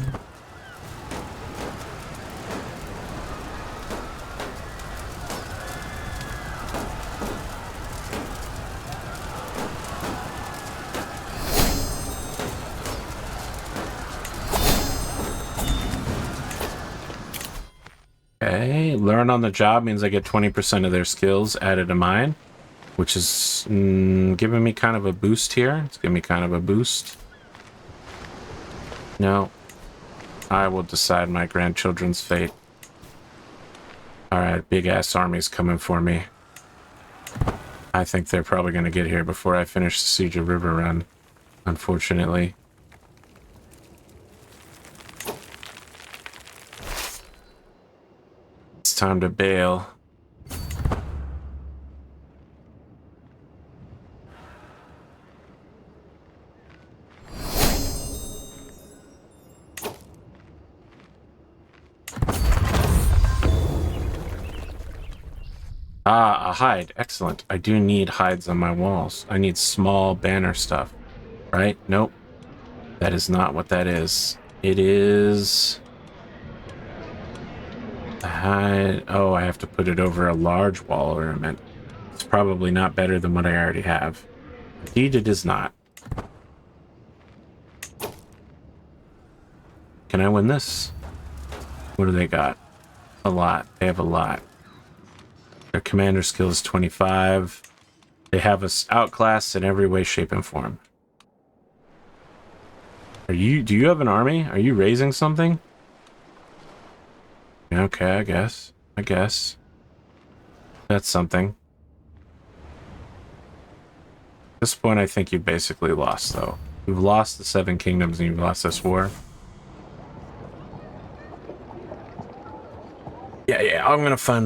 Okay, learn on the job means I get 20% of their skills added to mine, which is giving me kind of a boost here. It's giving me kind of a boost. No, I will decide my grandchildren's fate. Alright, big-ass armies coming for me. I think they're probably going to get here before I finish the Siege of River Run, unfortunately. It's time to bail. Ah, a hide. Excellent. I do need hides on my walls. I need small banner stuff. Right? Nope. That is not what that is. It is... a hide. Oh, I have to put it over a large wall ornament. It's probably not better than what I already have. Indeed, it is not. Can I win this? What do they got? A lot. They have a lot. Their commander skill is 25. They have us outclassed in every way, shape, and form. Do you have an army? Are you raising something? Okay, I guess. That's something. At this point, I think you basically lost, though. You've lost the 7 kingdoms and you've lost this war. Yeah, I'm gonna find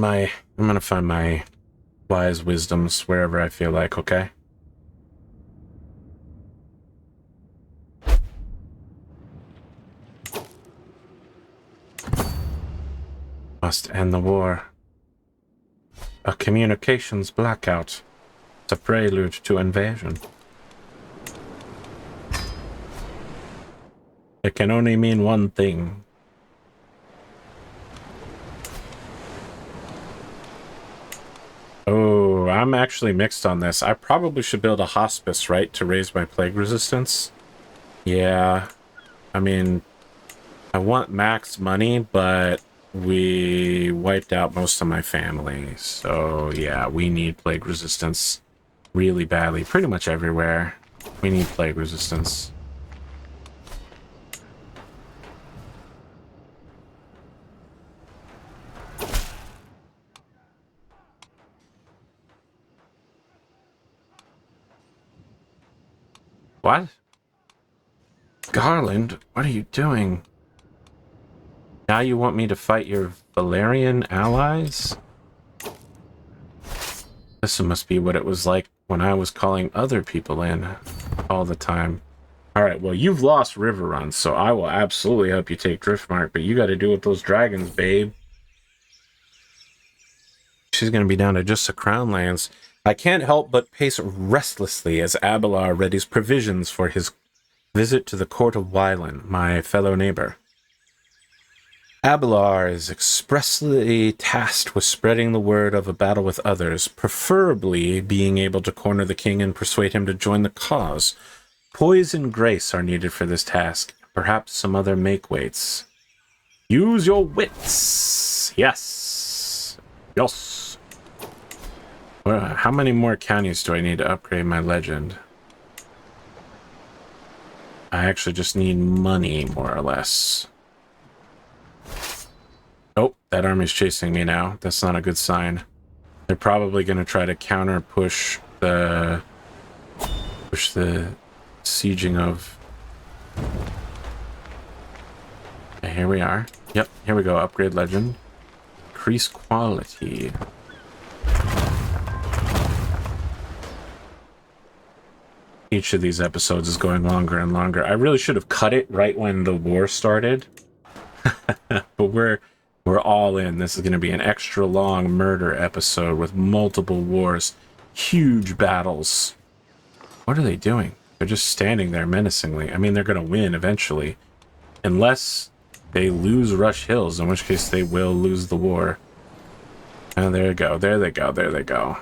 my wise wisdoms wherever I feel like, okay? Must end the war. A communications blackout. It's a prelude to invasion. It can only mean one thing. Oh, I'm actually mixed on this. I probably should build a hospice, right, to raise my plague resistance. Yeah, I mean, I want max money, but we wiped out most of my family. So, yeah, we need plague resistance really badly. Pretty much everywhere. We need plague resistance. What? Garland, what are you doing? Now you want me to fight your Valyrian allies? This must be what it was like when I was calling other people in all the time. Alright, well, you've lost River Run, so I will absolutely help you take Driftmark, but you gotta deal with those dragons, babe. She's gonna be down to just the Crown Lands. I can't help but pace restlessly as Abelard readies provisions for his visit to the court of Wylan, my fellow neighbor. Abelard is expressly tasked with spreading the word of a battle with others, preferably being able to corner the king and persuade him to join the cause. Poise and grace are needed for this task, perhaps some other make-weights. Use your wits! Yes! Yes! How many more counties do I need to upgrade my legend? I actually just need money, more or less. Oh, that army's chasing me now. That's not a good sign. They're probably going to try to push the sieging of... Okay, here we are. Yep, here we go. Upgrade legend. Increase quality. Each of these episodes is going longer and longer. I really should have cut it right when the war started. But we're all in. This is going to be an extra long murder episode with multiple wars. Huge battles. What are they doing? They're just standing there menacingly. I mean, they're going to win eventually. Unless they lose Rush Hills, in which case they will lose the war. And there you go. There they go. There they go.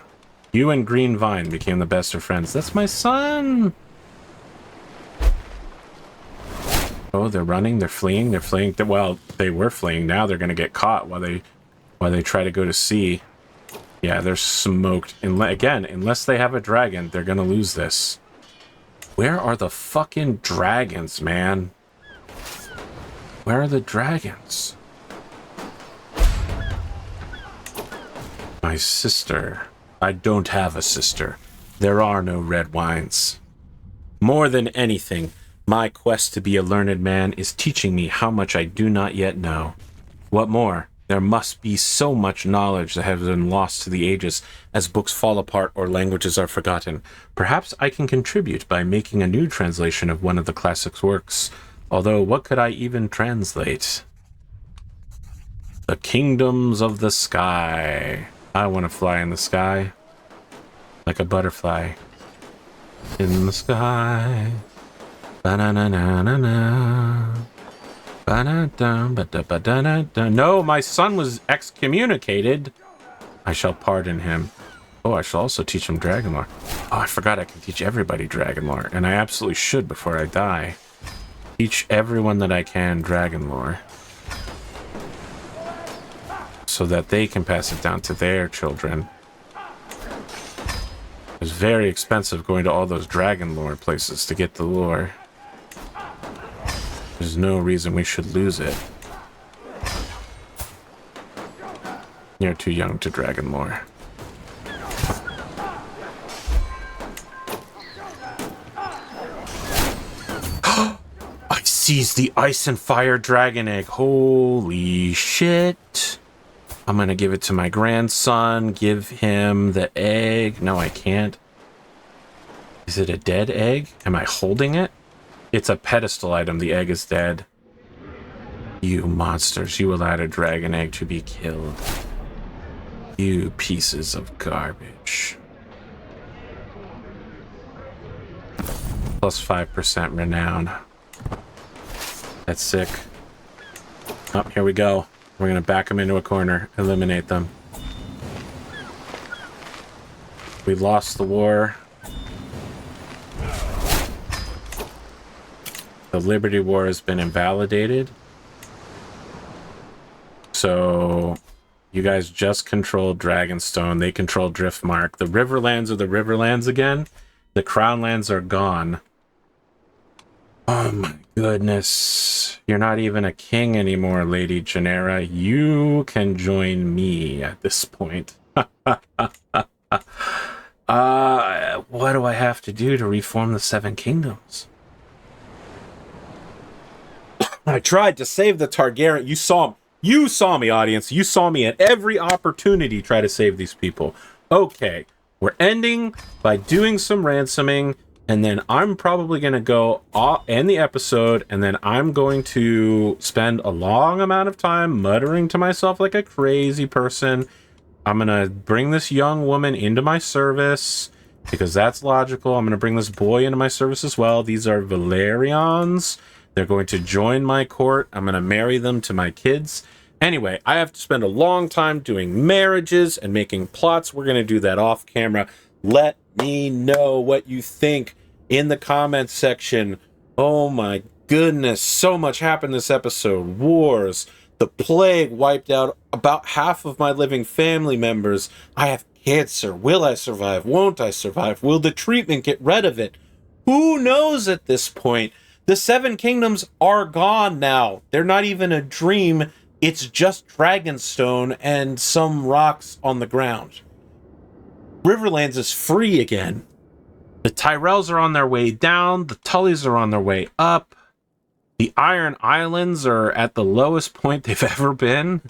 You and Green Vyne became the best of friends. That's my son! Oh, they're running, they're fleeing, Well, they were fleeing. Now they're going to get caught while they while they try to go to sea. Yeah, they're smoked. Again, unless they have a dragon, they're gonna lose this. Where are the fucking dragons, man? Where are the dragons? My sister. I don't have a sister. There are no Redwynes. More than anything, my quest to be a learned man is teaching me how much I do not yet know. What more? There must be so much knowledge that has been lost to the ages as books fall apart or languages are forgotten. Perhaps I can contribute by making a new translation of one of the classics' works. Although, what could I even translate? The Kingdoms of the Sky. I want to fly in the sky. Like a butterfly. In the sky. Ba-na-na-na-na-na. No, my son was excommunicated. I shall pardon him. Oh, I shall also teach him dragon lore. Oh, I forgot I can teach everybody dragon lore, and I absolutely should before I die. Teach everyone that I can dragon lore, so that they can pass it down to their children. It's very expensive going to all those dragon lore places to get the lore. There's no reason we should lose it. You're too young to dragon lore. I seized the ice and fire dragon egg. Holy shit. I'm gonna give it to my grandson. Give him the egg. No, I can't. Is it a dead egg? Am I holding it? It's a pedestal item. The egg is dead. You monsters. You allowed a dragon egg to be killed. You pieces of garbage. Plus 5% renown. That's sick. Oh, here we go. We're going to back them into a corner. Eliminate them. We lost the war. The Liberty War has been invalidated. So, you guys just control Dragonstone. They control Driftmark. The Riverlands are the Riverlands again. The Crownlands are gone. Oh my goodness. You're not even a king anymore, Lady Genera. You can join me at this point. What do I have to do to reform the Seven Kingdoms? I tried to save the Targaryen. You saw me, audience. You saw me at every opportunity try to save these people. Okay, we're ending by doing some ransoming, and then I'm probably going to go end the episode, and then I'm going to spend a long amount of time muttering to myself like a crazy person. I'm going to bring this young woman into my service, because that's logical. I'm going to bring this boy into my service as well. These are Valyrians. They're going to join my court. I'm going to marry them to my kids. Anyway, I have to spend a long time doing marriages and making plots. We're going to do that off camera. Let me know what you think in the comments section. Oh my goodness, so much happened this episode. Wars. The plague wiped out about half of my living family members. I have cancer. Will I survive? Won't I survive? Will the treatment get rid of it? Who knows at this point? The Seven Kingdoms are gone now. They're not even a dream. It's just Dragonstone and some rocks on the ground. Riverlands is free again. The Tyrells are on their way down. The Tullys are on their way up. The Iron Islands are at the lowest point they've ever been.